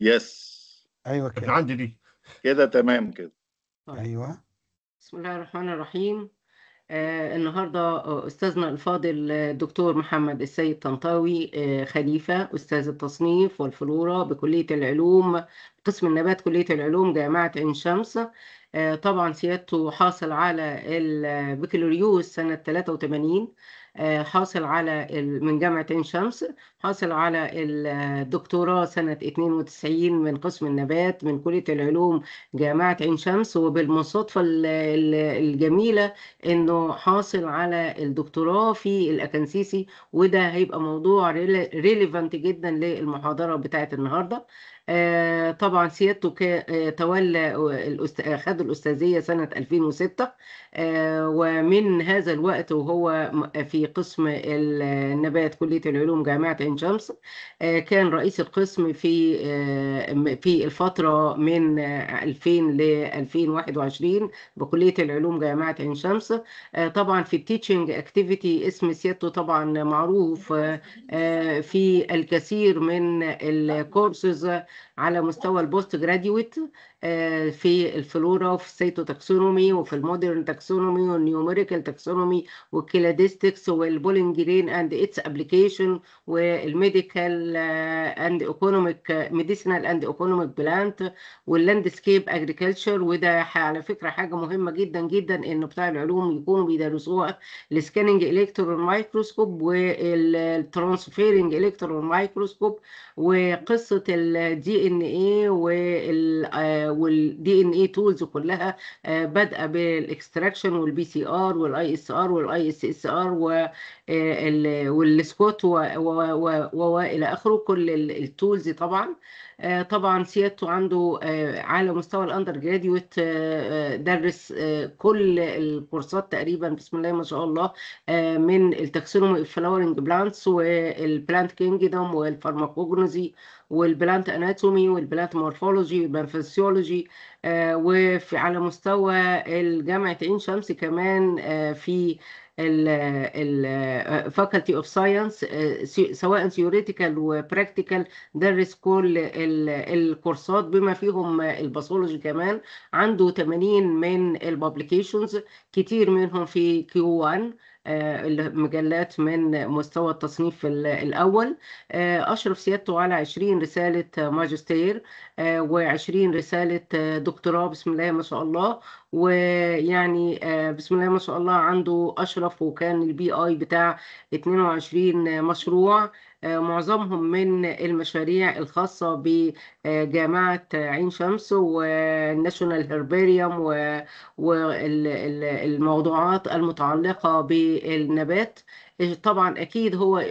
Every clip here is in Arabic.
يس. ايوه كانت كده. عندي دي. كده تمام كده. طيب، ايوه. بسم الله الرحمن الرحيم. النهارده أستاذنا الفاضل الدكتور محمد السيد طنطاوي، خليفة أستاذ التصنيف والفلورا بكلية العلوم، قسم النبات كلية العلوم جامعة عين شمس. طبعا سيادته حاصل على البكالوريوس سنة 83، حاصل على من جامعة عين شمس، حاصل على الدكتوراه سنة 92 من قسم النبات من كلية العلوم جامعة عين شمس. وبالمصادفة الجميلة انه حاصل على الدكتوراه في الاكنسيسي، وده هيبقى موضوع ريليفانت جدا للمحاضرة بتاعت النهاردة. طبعا سيادته تولى خد الأستاذية سنة 2006. ومن هذا الوقت وهو في قسم النبات كلية العلوم جامعة عين شمس. كان رئيس القسم في الفترة من 2000 ل 2021 بكلية العلوم جامعة عين شمس. طبعا في التيتشنج اكتيفيتي اسم سيادته طبعا معروف في الكثير من الكورسز على مستوى البوست جراديويت، في الفلورا وفي السيتو تاكسونومي وفي المودرن تاكسونومي والنيوميريكال تاكسونومي والكيلاديستكس والبولينجرين اند اتس ابلكيشن والميديكال اند ايكونوميك ميديسينال اند ايكونوميك بلانت واللاندسكيب اجريكلتشر. وده على فكره حاجه مهمه جدا جدا ان بتاع العلوم يكونوا بيدرسوها، السكاننج الكترون مايكروسكوب والترانسفيرنج الكترون مايكروسكوب وقصه الدي ان ايه والدي ان ايه تولز كلها، بادئه بالاكستراكشن والبي سي ار والاي اس ار والاي اس اس ار والسكوت والى اخره، كل التولز طبعا. طبعا سيادته عنده على مستوى الاندر جراديويت درس كل الكورسات تقريبا بسم الله ما شاء الله، من التاكسونومي الفلاورنج بلانتس والبلانت كينجدوم والفارماكوجنوزي والبلانت اناتومي والبلانت مورفولوجي والبنفسيولوجي. وفي على مستوى الجامعة عين شمس كمان في الفاكولتي اوف ساينس، سواء ثيوريتيكال وبراكتيكال، درس كل الكورسات بما فيهم الباثولوجي كمان. عنده 80 من البابليكيشنز، كتير منهم في كيو 1 المجلات من مستوى التصنيف الأول. أشرف سيادته على 20 رسالة ماجستير و20 رسالة دكتوراه بسم الله ما شاء الله. ويعني بسم الله ما شاء الله عنده أشرف وكان البي آي بتاع 22 مشروع، معظمهم من المشاريع الخاصة بجامعة عين شمس والناشونال هيرباريوم والموضوعات المتعلقة بالنبات. طبعا أكيد هو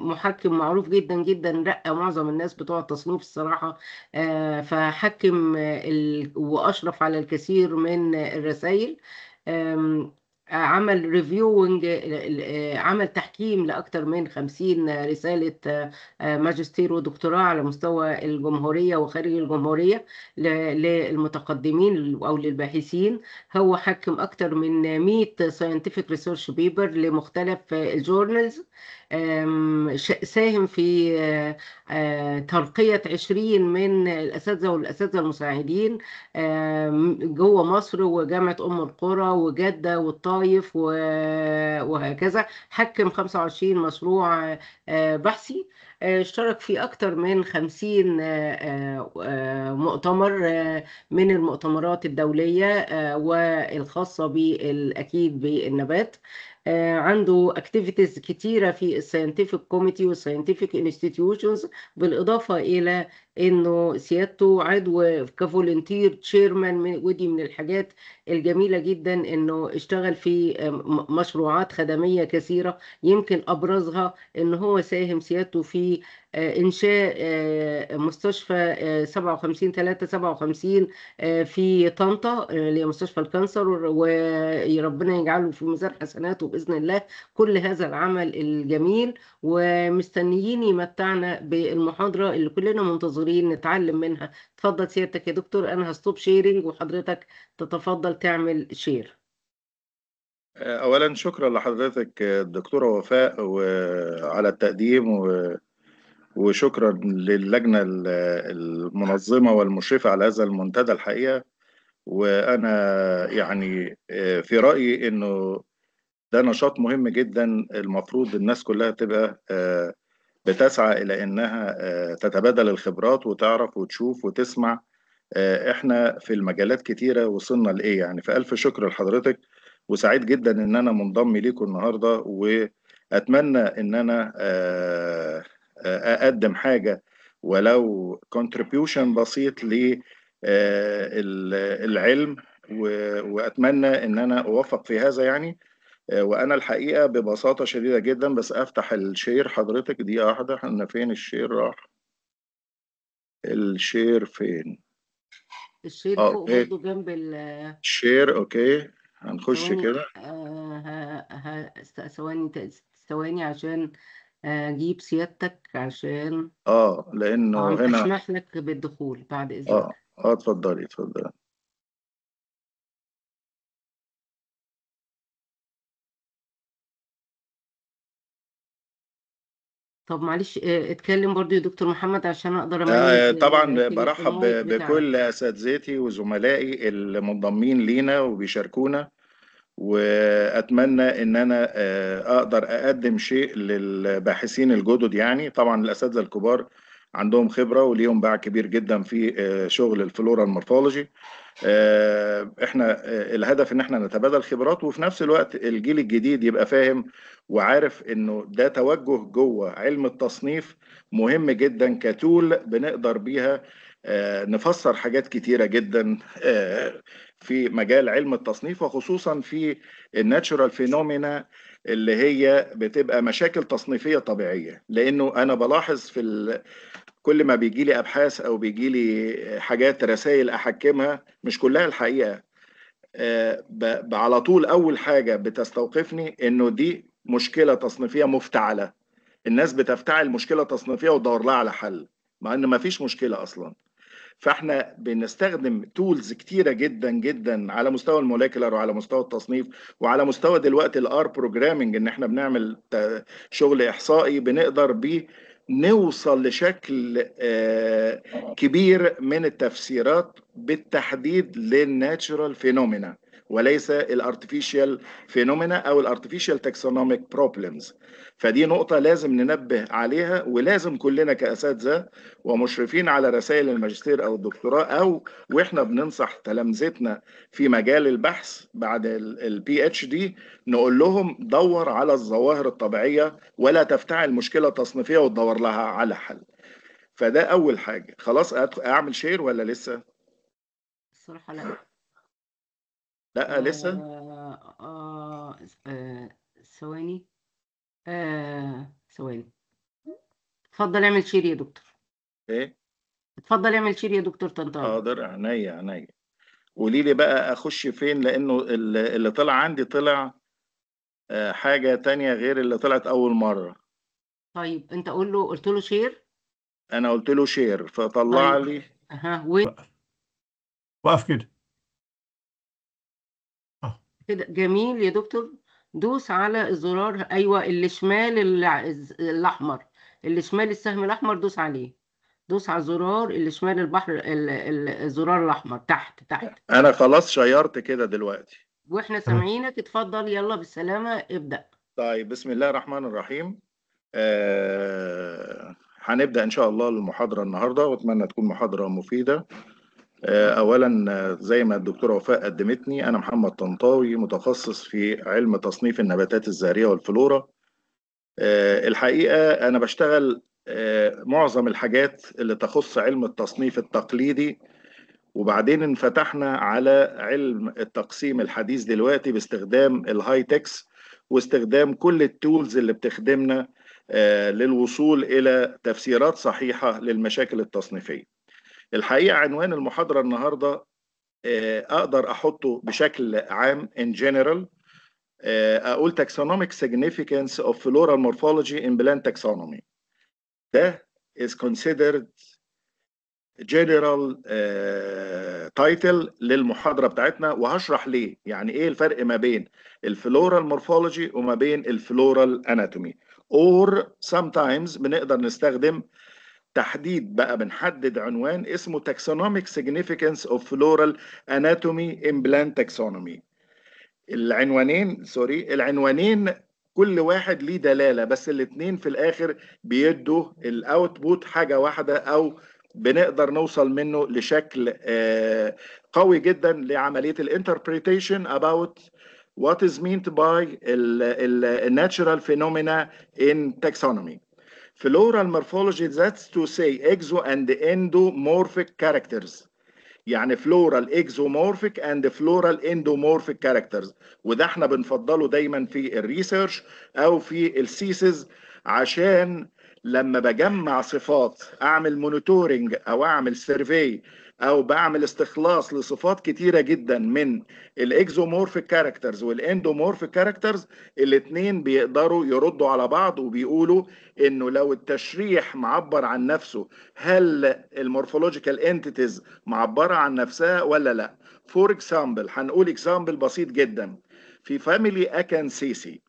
محكم معروف جدا جدا، رقى معظم الناس بتوع التصنيف الصراحة. فحكم وأشرف على الكثير من الرسائل. عمل ريفيوينج، عمل تحكيم لأكثر من 50 رسالة ماجستير ودكتوراه على مستوى الجمهورية وخارج الجمهورية للمتقدمين أو للباحثين. هو حكم أكثر من 100 scientific research paper لمختلف الجورنالز. ساهم في ترقية 20 من الأساتذة والأساتذة المساعدين جوه مصر وجامعة أم القرى وجدة والطايف وهكذا. حكم 25 مشروع بحثي. اشترك في أكثر من 50 مؤتمر من المؤتمرات الدولية والخاصة أكيد بالنبات. عنده اكتيفيتيز كتيرة في الساينتفك كوميتي والساينتفك انستتيوشنز، بالإضافة إلى إنه سيادته عضو كفولنتير تشيرمان. ودي من الحاجات الجميلة جدا إنه اشتغل في مشروعات خدمية كثيرة، يمكن أبرزها إن هو ساهم سيادته في إنشاء مستشفى 57 في طنطا اللي هي مستشفى الكانسر، وربنا يجعله في ميزان حسناته بإذن الله كل هذا العمل الجميل. ومستنيين يمتعنا بالمحاضرة اللي كلنا منتظرين نتعلم منها. اتفضل سيادتك يا دكتور، أنا هستوب شيرنج وحضرتك تتفضل تعمل شير. أولا شكرا لحضرتك الدكتورة وفاء وعلى التقديم وشكرا للجنة المنظمة والمشرفة على هذا المنتدى الحقيقة. وأنا يعني في رأيي إنه ده نشاط مهم جدا، المفروض الناس كلها تبقى بتسعى إلى إنها تتبادل الخبرات وتعرف وتشوف وتسمع إحنا في المجالات كتيرة وصلنا لإيه يعني. فألف شكر لحضرتك، وسعيد جدا إن أنا منضم ليكم النهاردة، وأتمنى إن أنا أقدم حاجة ولو contribution بسيط للعلم، وأتمنى إن أنا أوفق في هذا يعني. وانا الحقيقه ببساطه شديده جدا، بس افتح الشير حضرتك دقيقه واحده. احنا فين الشير؟ راح الشير فين؟ الشير اه فوق اوكي، برضو جنب شير اوكي. هنخش ثواني. كده. ثواني عشان اجيب سيادتك، عشان اه لانه هنا. اسمح لك بالدخول بعد اه اذنك. اه اتفضلي اتفضلي. طب معلش، اتكلم برضو يا دكتور محمد عشان اقدر اميز طبعا برحب التليفونات بتاعتك. بكل اساتذتي وزملائي المنضمين لينا وبيشاركونا، واتمنى ان انا اقدر اقدم شيء للباحثين الجدد يعني. طبعا الاساتذه الكبار عندهم خبره وليهم باع كبير جدا في شغل الفلورا المورفولوجي. احنا الهدف ان احنا نتبادل خبرات، وفي نفس الوقت الجيل الجديد يبقى فاهم وعارف انه ده توجه جوه علم التصنيف مهم جدا كتول بنقدر بيها نفسر حاجات كتيرة جدا في مجال علم التصنيف، وخصوصا في الناتشورال فينومينا اللي هي بتبقى مشاكل تصنيفية طبيعية. لأنه أنا بلاحظ كل ما بيجي لي أبحاث أو بيجي لي حاجات رسائل أحكمها، مش كلها الحقيقة، على طول أول حاجة بتستوقفني إنه دي مشكلة تصنيفية مفتعلة. الناس بتفتعل مشكلة تصنيفية وتدور لها على حل، مع إن مفيش مشكلة أصلا. فاحنا بنستخدم تولز كتيره جدا جدا على مستوى الموليكولر وعلى مستوى التصنيف وعلى مستوى دلوقتي الار بروجرامنج، ان احنا بنعمل شغل احصائي بنقدر بيه نوصل لشكل كبير من التفسيرات بالتحديد للناتشورال فينومينا، وليس الارتفيشال فينومينا او الارتفيشال تاكسونوميك بروبلمز. فدي نقطة لازم ننبه عليها، ولازم كلنا كأساتذة ومشرفين على رسائل الماجستير او الدكتوراه، او واحنا بننصح تلامذتنا في مجال البحث بعد البي اتش دي، نقول لهم دور على الظواهر الطبيعيه ولا تفتعل مشكله تصنيفيه وتدور لها على حل. فده اول حاجه. خلاص اعمل شير ولا لسه؟ الصراحة لا. لا لسه. آه آه ثواني. ثواني. اتفضل اعمل شير يا دكتور. ايه اتفضل اعمل شير يا دكتور طنطاوي. حاضر، عينيا عينيا. قولي لي بقى اخش فين، لانه اللي طلع عندي طلع حاجه تانية غير اللي طلعت اول مره. طيب انت قلت له شير. انا قلت له شير فطلع طيب. لي. وين واقف كده. كده؟ جميل يا دكتور. دوس على الزرار، ايوه، اللي شمال الاحمر، اللي شمال السهم الاحمر، دوس عليه. دوس على الزرار اللي شمال البحر، الزرار الاحمر تحت تحت. انا خلاص شيرت كده دلوقتي. واحنا سامعينك، اتفضل يلا بالسلامة ابدأ. طيب بسم الله الرحمن الرحيم. هنبدأ إن شاء الله المحاضرة النهاردة، وأتمنى تكون محاضرة مفيدة. أولا زي ما الدكتورة وفاء قدمتني، أنا محمد طنطاوي، متخصص في علم تصنيف النباتات الزهرية والفلورا. الحقيقة أنا بشتغل معظم الحاجات اللي تخص علم التصنيف التقليدي، وبعدين انفتحنا على علم التقسيم الحديث دلوقتي باستخدام الهاي تكس، واستخدام كل التولز اللي بتخدمنا للوصول إلى تفسيرات صحيحة للمشاكل التصنيفية. الحقيقة عنوان المحاضرة النهاردة أقدر أحطه بشكل عام in general. أقول taxonomic significance of floral morphology in plant taxonomy. ده is considered جنرال تايتل للمحاضرة بتاعتنا، وهشرح ليه، يعني ايه الفرق ما بين الفلورال مورفولوجي وما بين الفلورال اناتومي. or sometimes بنقدر نستخدم تحديد بقى، بنحدد عنوان اسمه taxonomic significance of floral anatomy in plant taxonomy. العنوانين كل واحد ليه دلالة، بس الاتنين في الآخر بيدوا الاوتبوت حاجة واحدة، أو بنقدر نوصل منه لشكل قوي جدا لعملية الانتربريتيشن about what is meant by natural phenomena in taxonomy. Floral morphology, that's to say exo and endomorphic characters. يعني فلورال اكزومورفيك اند فلورال اندومورفيك كاركترز، وده احنا بنفضله دايما في الريسيرش او في السيسز، عشان لما بجمع صفات اعمل مونيتورنج او اعمل سيرفي او بعمل استخلاص لصفات كتيره جدا من الاكزومورفيك كاركترز والاندومورفيك كاركترز، الاثنين بيقدروا يردوا على بعض وبيقولوا انه لو التشريح معبر عن نفسه، هل المورفولوجيكال انتيتيز معبره عن نفسها ولا لا. فور اكزامبل، هنقول اكزامبل بسيط جدا. في فاميلي اكانسيسي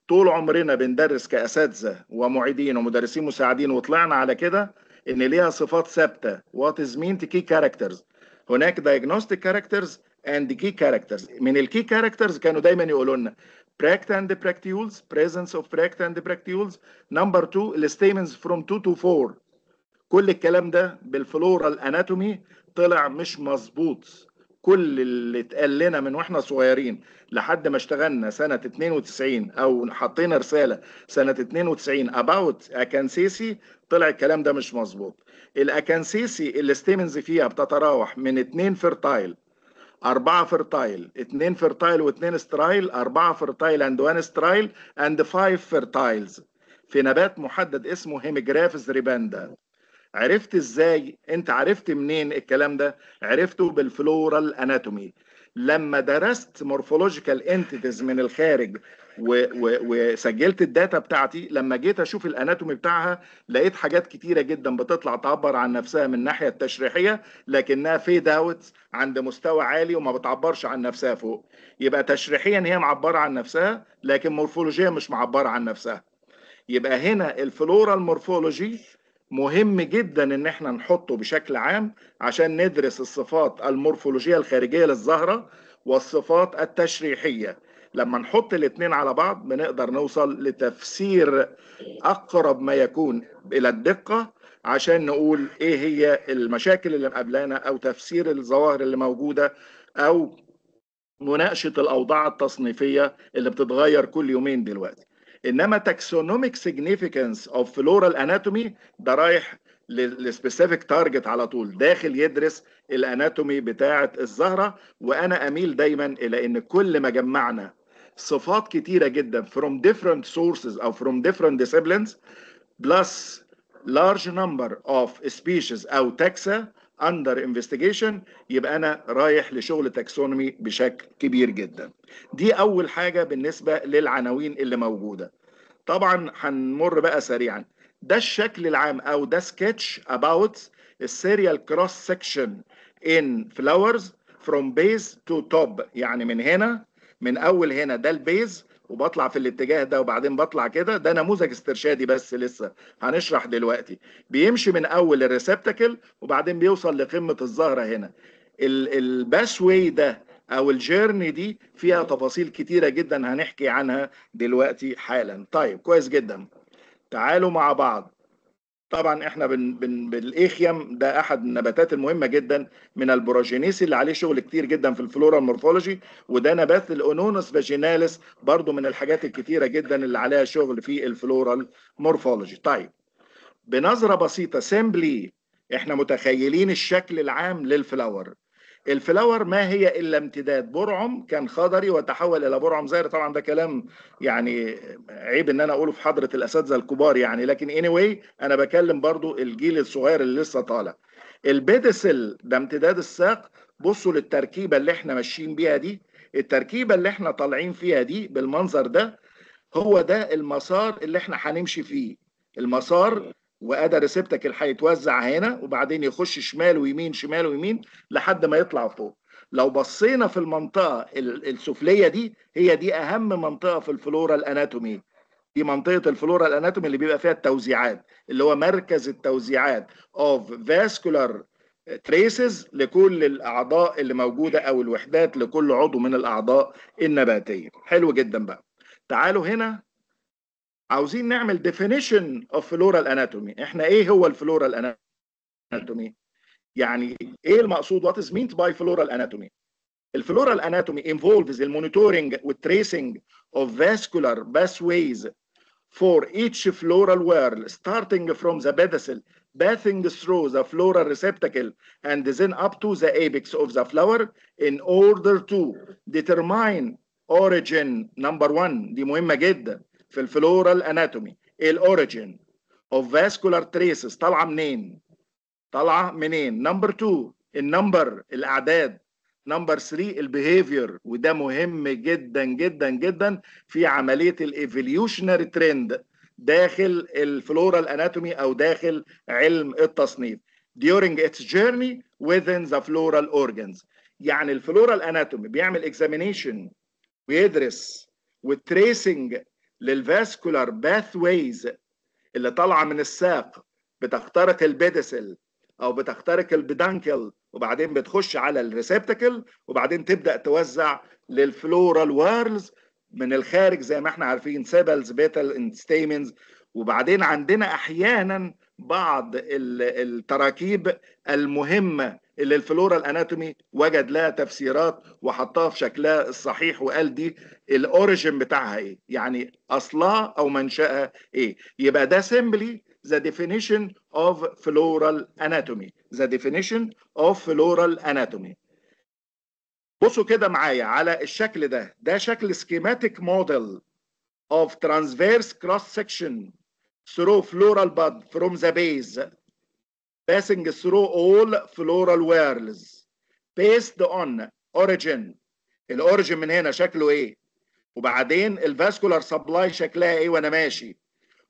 طول عمرنا بندرس كاساتذه ومعيدين ومدرسين مساعدين، وطلعنا على كده ان ليها صفات ثابته. وات از مين كي كاركترز. هناك diagnostic characters and key characters. من الكي كاركترز كانوا دايما يقولوا لنا bracts and bracteoles, presence of bracts and bracteoles. number 2 الستيمنز from 2 to 4. كل الكلام ده بالفلورال اناتومي طلع مش مظبوط. كل اللي اتقال لنا من واحنا صغيرين لحد ما اشتغلنا سنة 92 او حطينا رسالة سنة 92 about اكانسيسي، طلع الكلام ده مش مظبوط. الاكانسيسي الستيمنز فيها بتتراوح من 2 فيرتايل، 4 فيرتايل، 2 فيرتايل و2 سترايل، 4 فيرتايل اند 1 سترايل اند 5 فيرتايلز، في نبات محدد اسمه هيميجرافس ريباندا. عرفت ازاي؟ انت عرفت منين الكلام ده؟ عرفته بالفلورال اناتومي. لما درست مورفولوجيكال انتيتيز من الخارج وسجلت الداتا بتاعتي، لما جيت اشوف الاناتومي بتاعها لقيت حاجات كتيره جدا بتطلع تعبر عن نفسها من الناحيه التشريحيه، لكنها فيد اوت عند مستوى عالي وما بتعبرش عن نفسها فوق. يبقى تشريحيا هي معبره عن نفسها، لكن مورفولوجيا مش معبره عن نفسها. يبقى هنا الفلورال مورفولوجي مهم جدا ان احنا نحطه بشكل عام عشان ندرس الصفات المورفولوجية الخارجية للزهرة والصفات التشريحية. لما نحط الاثنين على بعض بنقدر نوصل لتفسير اقرب ما يكون الى الدقة، عشان نقول ايه هي المشاكل اللي مقابلانا، او تفسير الظواهر اللي موجودة، او مناقشة الأوضاع التصنيفية اللي بتتغير كل يومين دلوقتي. إنما taxonomic significance of floral anatomy ده رايح لسبيسيفيك تارجت على طول، داخل يدرس الاناتومي بتاعة الزهرة. وأنا أميل دايما إلى إن كل ما جمعنا صفات كتيرة جدا from different sources أو from different disciplines plus large number of species أو taxa under investigation، يبقى أنا رايح لشغل تاكسونومي بشكل كبير جدا. دي أول حاجة بالنسبة للعناوين اللي موجودة. طبعا هنمر بقى سريعا. ده الشكل العام أو ده sketch about السيريال cross section in flowers from base to top. يعني من هنا، من أول هنا ده البيز، وبطلع في الاتجاه ده وبعدين بطلع كده. ده نموذج استرشادي بس لسه هنشرح دلوقتي. بيمشي من اول الريسبتاكل وبعدين بيوصل لقمة الزهرة هنا. الباسوي ده او الجيرني دي فيها تفاصيل كتيرة جدا هنحكي عنها دلوقتي حالا. طيب كويس جدا، تعالوا مع بعض. طبعا احنا بالايخيوم ده احد النباتات المهمه جدا من البروجينيسي اللي عليه شغل كتير جدا في الفلورا مورفولوجي، وده نبات الاونونس فاجيناليس برضو من الحاجات الكتيره جدا اللي عليها شغل في الفلورال مورفولوجي. طيب بنظره بسيطه سيمبلي، احنا متخيلين الشكل العام للفلاور. الفلاور ما هي الا امتداد برعم كان خضري وتحول الى برعم زهري. طبعا ده كلام يعني عيب ان انا اقوله في حضره الاساتذه الكبار يعني، لكن anyway انا بكلم برضو الجيل الصغير اللي لسه طالع. البيدسل ده امتداد الساق. بصوا للتركيبه اللي احنا ماشيين بيها دي، التركيبه اللي احنا طالعين فيها دي بالمنظر ده، هو ده المسار اللي احنا هنمشي فيه. المسار وادى ريسبتاكل هيتوزع هنا وبعدين يخش شمال ويمين شمال ويمين لحد ما يطلع فوق. لو بصينا في المنطقه السفليه دي، هي دي اهم منطقه في الفلورا الاناتومي. دي منطقة الفلورال اناتومي اللي بيبقى فيها التوزيعات، اللي هو مركز التوزيعات of vascular traces لكل الأعضاء اللي موجودة أو الوحدات لكل عضو من الأعضاء النباتية. حلو جدا بقى. تعالوا هنا عاوزين نعمل definition of floral anatomy. احنا ايه هو الفلورال anatomy؟ يعني ايه المقصود؟ what is meant by floral anatomy؟ الفلورال anatomy involves المونيتورنج والtracing of vascular pathways for each floral whorl starting from the pedicel passing through the floral receptacle and then up to the apex of the flower in order to determine origin. number 1 دي مهمة جدا في الفلورال اناتومي. الاوريجين of vascular traces طالعة منين؟ طالعة منين؟ number 2 النمبر، الأعداد. نمبر 3 البيهيفير، وده مهم جدا جدا جدا في عمليه الايفوليوشنري ترند داخل الفلورال اناتومي او داخل علم التصنيف during its journey within the floral organs. يعني الفلورال اناتومي بيعمل اكزامينيشن ويدرس والتريسنج للفاسكولار باثويز اللي طالعه من الساق بتخترق البيدسل او بتخترق البيدانكل وبعدين بتخش على الريسبتاكل وبعدين تبدا توزع للفلورال وارلز من الخارج زي ما احنا عارفين سيبلز بيتل ستيمنز. وبعدين عندنا احيانا بعض التراكيب المهمه اللي الفلورال اناتومي وجد لها تفسيرات وحطها في شكلها الصحيح وقال دي الاوريجين بتاعها ايه، يعني اصلها او منشأها ايه. يبقى ده سيمبلي the definition of floral anatomy. the definition of floral anatomy. بصوا كده معايا على الشكل ده. ده شكل schematic model of transverse cross section through floral bud from the base passing through all floral whorls based on origin. الاوريجين من هنا شكله ايه، وبعدين الفاسكولار سبلاي شكلها ايه وانا ماشي،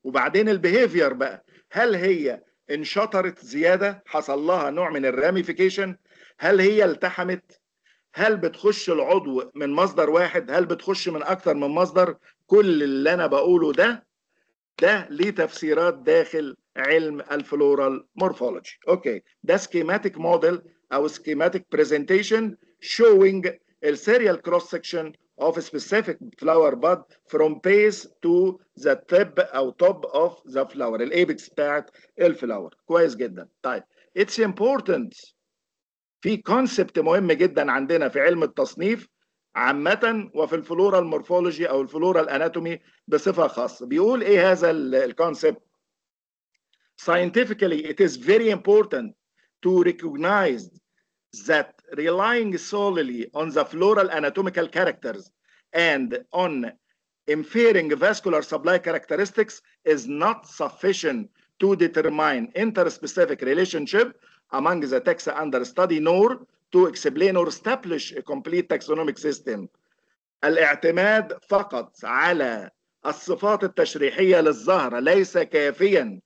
وبعدين البيهيفير بقى، هل هي انشطرت زياده حصل لها نوع من الراميفيكيشن، هل هي التحمت، هل بتخش العضو من مصدر واحد، هل بتخش من اكتر من مصدر. كل اللي انا بقوله ده ليه تفسيرات داخل علم الفلورال مورفولوجي. اوكي، ده سكيماتيك موديل او سكيماتيك برزنتيشن showing السيريال كروس سكشن of a specific flower bud from base to the tip او top of the flower، الايبكس بتاعت الفلاور. كويس جدا. طيب it's important، في كونسبت مهم جدا عندنا في علم التصنيف عامة وفي الفلورال مورفولوجي او الفلورال اناتومي بصفة خاصة. بيقول ايه هذا الكونسبت؟ Scientifically it is very important to recognize that relying solely on the floral anatomical characters and on inferring vascular supply characteristics is not sufficient to determine interspecific relationship among the taxa under study nor to explain or establish a complete taxonomic system. الاعتماد فقط على الصفات التشريحية للزهرة ليس كافيا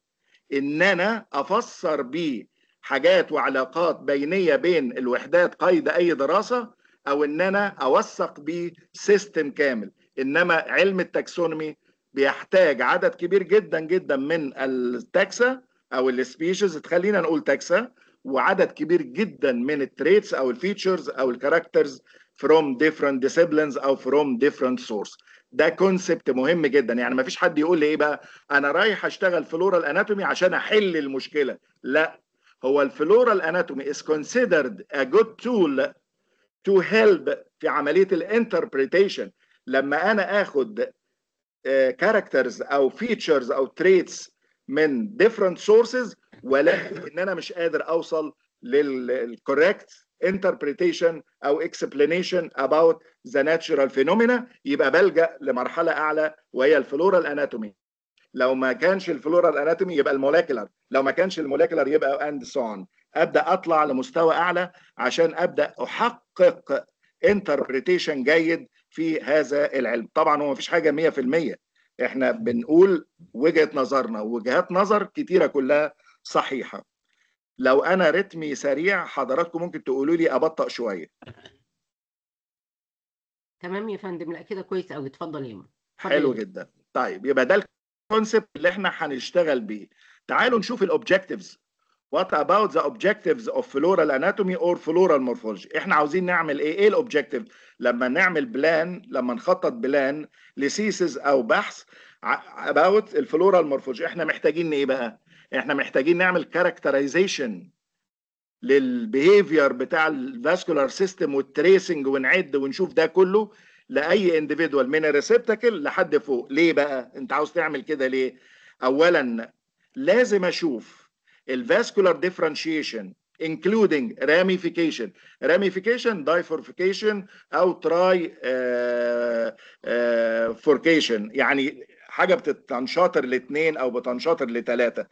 ان انا افسر بيه حاجات وعلاقات بينية بين الوحدات قيد اي دراسة او ان انا اوثق بيه سيستم كامل. انما علم التاكسونومي بيحتاج عدد كبير جدا جدا من التاكسا او السبيشيز، خلينا نقول تاكسا، وعدد كبير جدا من التريتس او الفيتشرز او الكاركترز from different disciplines او from different source. ده كونسبت مهم جدا. يعني ما فيش حد يقول لي ايه بقى انا رايح اشتغل فلورال اناتومي عشان احل المشكله. لا، هو الفلورال اناتومي is considered a good tool to help في عمليه الانتربريتيشن. لما انا اخد كاركترز او فيتشرز او تريتس من different sources ولكن ان انا مش قادر اوصل للكوريكت interpretation او explanation about the natural phenomena، يبقى بلجأ لمرحله اعلى وهي الفلورال اناتومي. لو ما كانش الفلورال اناتومي يبقى الموليكولار، لو ما كانش الموليكولار يبقى اند سون. ابدا اطلع لمستوى اعلى عشان ابدا احقق انتربريتيشن جيد في هذا العلم. طبعا هو ما فيش حاجه 100%، احنا بنقول وجهه نظرنا ووجهات نظر كتيره كلها صحيحه. لو انا رتمي سريع حضراتكم ممكن تقولوا لي ابطأ شويه. تمام يا فندم، لا كده كويس قوي، اتفضل يا حلو جدا. طيب يبقى ده الكونسبت اللي احنا هنشتغل بيه. تعالوا نشوف الاوبجكتيفز. What about the objectives of floral anatomy or floral morphology؟ احنا عاوزين نعمل ايه؟ ايه الاوبجكتيف؟ لما نعمل بلان، لما نخطط بلان لسيسز او بحث about الفلورال مورفولوجي، احنا محتاجين ايه بقى؟ احنا محتاجين نعمل كاركترايزيشن للبيهيفير بتاع الفاسكولار سيستم والتريسنج، ونعد ونشوف ده كله لاي انديفيدوال من الريسبتاكل لحد فوق. ليه بقى انت عاوز تعمل كده؟ ليه؟ اولا لازم اشوف الفاسكولار ديفرنشيشن including ramification, bifurcation او تراي فوركيشن، يعني حاجه بتنشاطر لاثنين او بتنشاطر لثلاثه،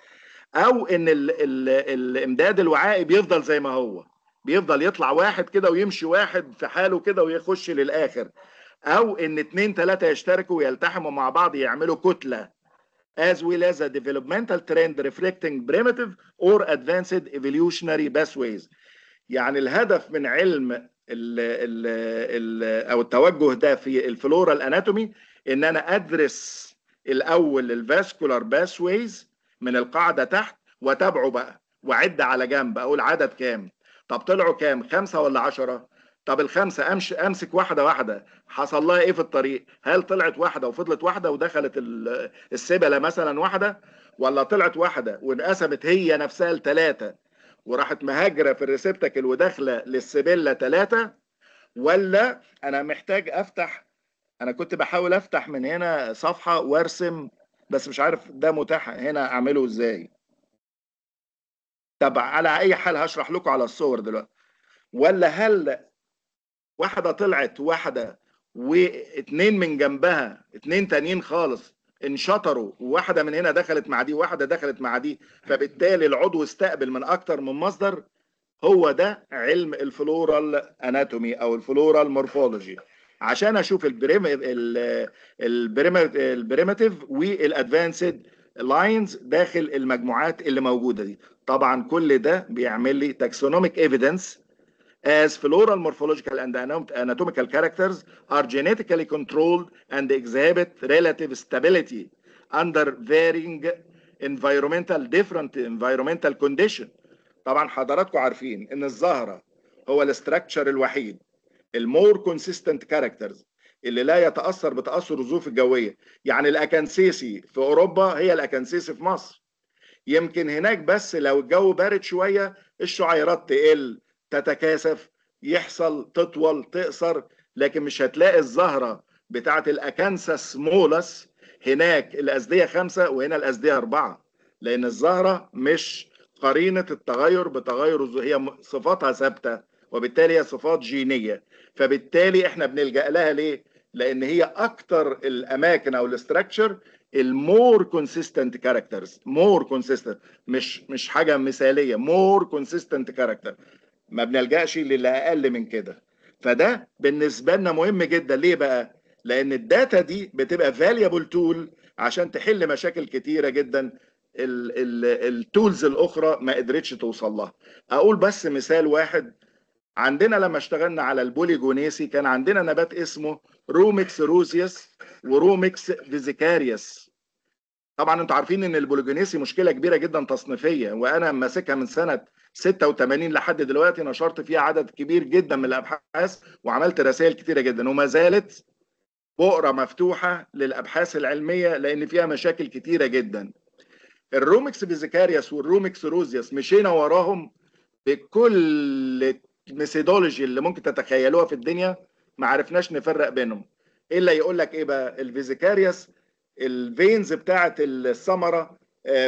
او ان الامداد الوعائي بيفضل زي ما هو، بيفضل يطلع واحد كده ويمشي واحد في حاله كده ويخش للاخر، او ان اتنين تلاته يشتركوا ويلتحموا مع بعض يعملوا كتله، as well as a developmental trend reflecting primitive or advanced evolutionary pathways. يعني الهدف من علم او التوجه ده في الفلورال اناتومي ان انا ادرس الاول الفاسكولار باثويز من القاعده تحت، واتابعه بقى واعد على جنب، اقول عدد كام، طب طلعوا كام، 5 ولا 10؟ طب الخمسه امسك واحده واحده، حصل لها ايه في الطريق؟ هل طلعت واحده وفضلت واحده ودخلت السبله مثلا واحده، ولا طلعت واحده وانقسمت هي نفسها لثلاثه وراحت مهاجره في الريسبتاكل وداخله للسبله ثلاثه، ولا انا محتاج افتح؟ انا كنت بحاول افتح من هنا صفحه وارسم، بس مش عارف ده متاح هنا اعمله ازاي. طب على اي حال هشرح لكم على الصور دلوقتي. ولا هل واحده طلعت واحده واتنين من جنبها اتنين تانيين خالص انشطروا، وواحده من هنا دخلت مع دي وواحده دخلت مع دي، فبالتالي العضو استقبل من اكتر من مصدر؟ هو ده علم الفلورال اناتومي او الفلورال مورفولوجي، عشان اشوف البريماتيف والادفانسد لاينز داخل المجموعات اللي موجوده دي. طبعا كل ده بيعمل لي تاكسونوميك ايفيدنس as floral morphological and anatomical characters are genetically controlled and exhibit relative stability under varying different environmental condition. طبعا حضراتكم عارفين ان الزهره هو الاستراكشر الوحيد المور كونسيستنت كاركترز اللي لا يتاثر بتاثر الظروف الجويه. يعني الاكانسيسي في اوروبا هي الاكانسيسي في مصر، يمكن هناك بس لو الجو بارد شويه الشعيرات تقل تتكاثف يحصل تطول تقصر، لكن مش هتلاقي الزهره بتاعت الاكانسس مولس هناك الازديه 5 وهنا الازديه 4، لان الزهره مش قرينه التغير بتغير هي صفاتها ثابته، وبالتالي هي صفات جينيه، فبالتالي احنا بنلجأ لها ليه؟ لان هي اكتر الاماكن او الاستراكشر المور كونسيستنت كاركترز، مور كونسيستنت، مش حاجه مثاليه، مور كونسيستنت كاركتر، ما بنلجأش للي اقل من كده. فده بالنسبه لنا مهم جدا. ليه بقى؟ لان الداتا دي بتبقى فاليبل تول عشان تحل مشاكل كتيره جدا التولز الاخرى ما قدرتش توصل لها. اقول بس مثال واحد. عندنا لما اشتغلنا على البوليجونيسي كان عندنا نبات اسمه روميكس روزيوس وروميكس فيزيكاريوس. طبعا انتوا عارفين ان البوليجونيسي مشكله كبيره جدا تصنيفيه، وانا ماسكها من سنه 86 لحد دلوقتي، نشرت فيها عدد كبير جدا من الابحاث وعملت رسائل كتيره جدا، وما زالت بؤره مفتوحه للابحاث العلميه لان فيها مشاكل كتيره جدا. الروميكس فيزيكاريوس والروميكس روزيوس مشينا وراهم بكل الميثودولوجي اللي ممكن تتخيلوها في الدنيا، ما عرفناش نفرق بينهم. الا يقول لك ايه بقى؟ الفيزيكاريوس الفينز بتاعه الثمره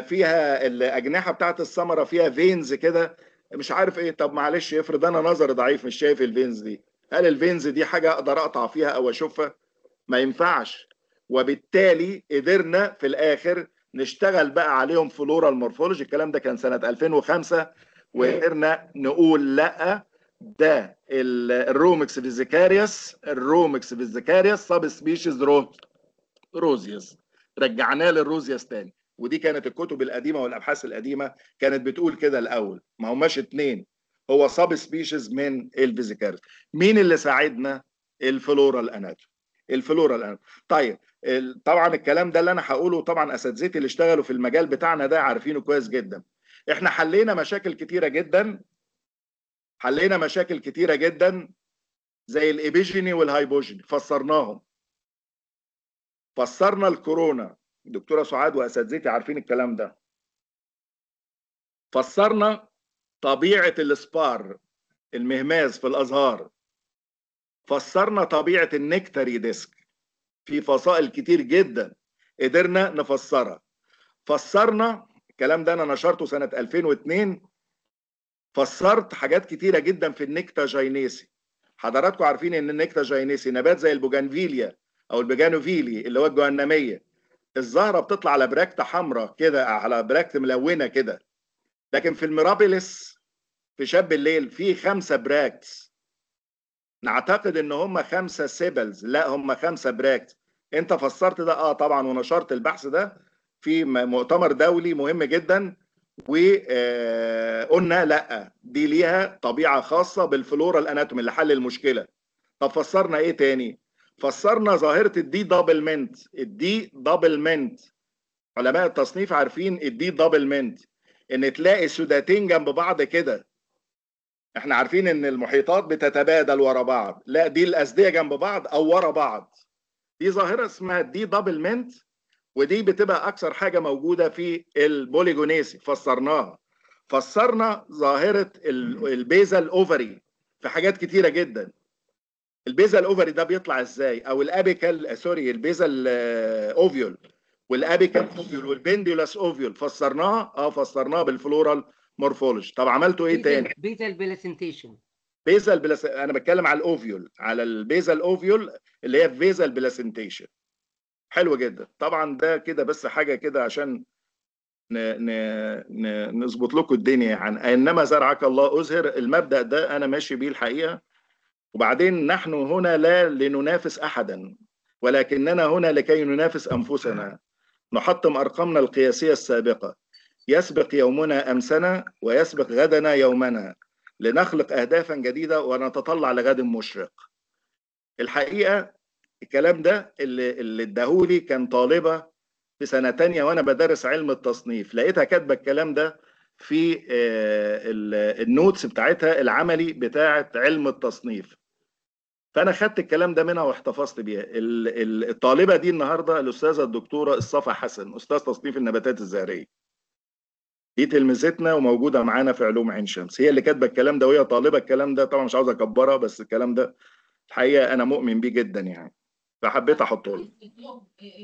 فيها الاجنحه بتاعه الثمره فيها فينز كده مش عارف ايه. طب معلش افرض انا نظري ضعيف مش شايف الفينز دي، هل الفينز دي حاجه اقدر اقطع فيها او اشوفها؟ ما ينفعش. وبالتالي قدرنا في الاخر نشتغل بقى عليهم فلورال مورفولوجي، الكلام ده كان سنه 2005، وقدرنا نقول لا ده الروميكس فيزيكاريوس سب سبيشيز روزيوس، رجعناه للروزيوس تاني. ودي كانت الكتب القديمه والابحاث القديمه كانت بتقول كده الاول، ما هماش اتنين، هو سب سبيشيز من الفيزيكاريوس. مين اللي ساعدنا؟ الفلورال اناتومي. الفلورال اناتومي. طيب طبعا الكلام ده اللي انا هقوله طبعا اساتذتي اللي اشتغلوا في المجال بتاعنا ده عارفينه كويس جدا. احنا حلينا مشاكل كتيره جدا، حلينا مشاكل كتيره جدا زي الابيجيني والهايبوجيني، فسرناهم. فسرنا الكورونا، دكتوره سعاد واساتذتي عارفين الكلام ده. فسرنا طبيعه السبار المهماز في الازهار. فسرنا طبيعه النكتري ديسك، في فصائل كتير جدا قدرنا نفسرها. فسرنا الكلام ده انا نشرته سنه 2002. فسرت حاجات كتيره جدا في النكتاجينيسي. حضراتكم عارفين ان النكتاجينيسي نبات زي البوجانفيليا او البيجانوفيلي اللي هو الجهنميه، الزهره بتطلع على براكت حمراء كده، على براكت ملونه كده. لكن في الميرابيلس في شاب الليل في 5 براكتس. نعتقد ان هم 5 سيبلز، لا هم 5 براكتس. انت فسرت ده طبعا، ونشرت البحث ده في مؤتمر دولي مهم جدا، وقلنا لا دي ليها طبيعه خاصه بالفلورال اناتومي اللي حل المشكله. طب فسرنا ايه تاني؟ فسرنا ظاهره الدي دبل منت. الدي دبل منت علماء التصنيف عارفين الدي دبل منت، ان تلاقي سداتين جنب بعض كده. احنا عارفين ان المحيطات بتتبادل ورا بعض، لا دي الاسديه جنب بعض او ورا بعض. دي ظاهره اسمها الدي دبل منت، ودي بتبقى اكثر حاجه موجوده في البوليجونيسي. فسرناها. فسرنا ظاهره البيزال اوفري في حاجات كتيره جدا. البيزال اوفري ده بيطلع ازاي، او الابيكال سوري البيزال اوفيول والابيكال اوفيول والبنديولاس اوفيول. فسرناها فسرناها بالفلورال مورفولوجي. طب عملتوا ايه تاني؟ بيزال بلاسنتيشن. انا بتكلم على الاوفيول، على البيزال اوفيول اللي هي فيزال بلاسنتيشن. حلو جدا. طبعا ده كده بس حاجه كده عشان نظبط لكم الدنيا يعني. انما زرعك الله ازهر، المبدأ ده انا ماشي بيه الحقيقه. وبعدين نحن هنا لا لننافس احدا، ولكننا هنا لكي ننافس انفسنا. نحطم ارقامنا القياسيه السابقه. يسبق يومنا امسنا ويسبق غدنا يومنا، لنخلق اهدافا جديده ونتطلع لغد مشرق. الحقيقه الكلام ده اللي اداهولي كان طالبه في سنه تانية وانا بدرس علم التصنيف، لقيتها كاتبه الكلام ده في النوتس بتاعتها العملي بتاعه علم التصنيف. فانا خدت الكلام ده منها واحتفظت بيها. الطالبه دي النهارده الاستاذه الدكتوره الصفا حسن، استاذ تصنيف النباتات الزهريه. دي تلمذتنا وموجوده معانا في علوم عين شمس، هي اللي كاتبه الكلام ده وهي طالبه الكلام ده. طبعا مش عاوز اكبرها، بس الكلام ده الحقيقه انا مؤمن بيه جدا يعني، فحبيت احطه له.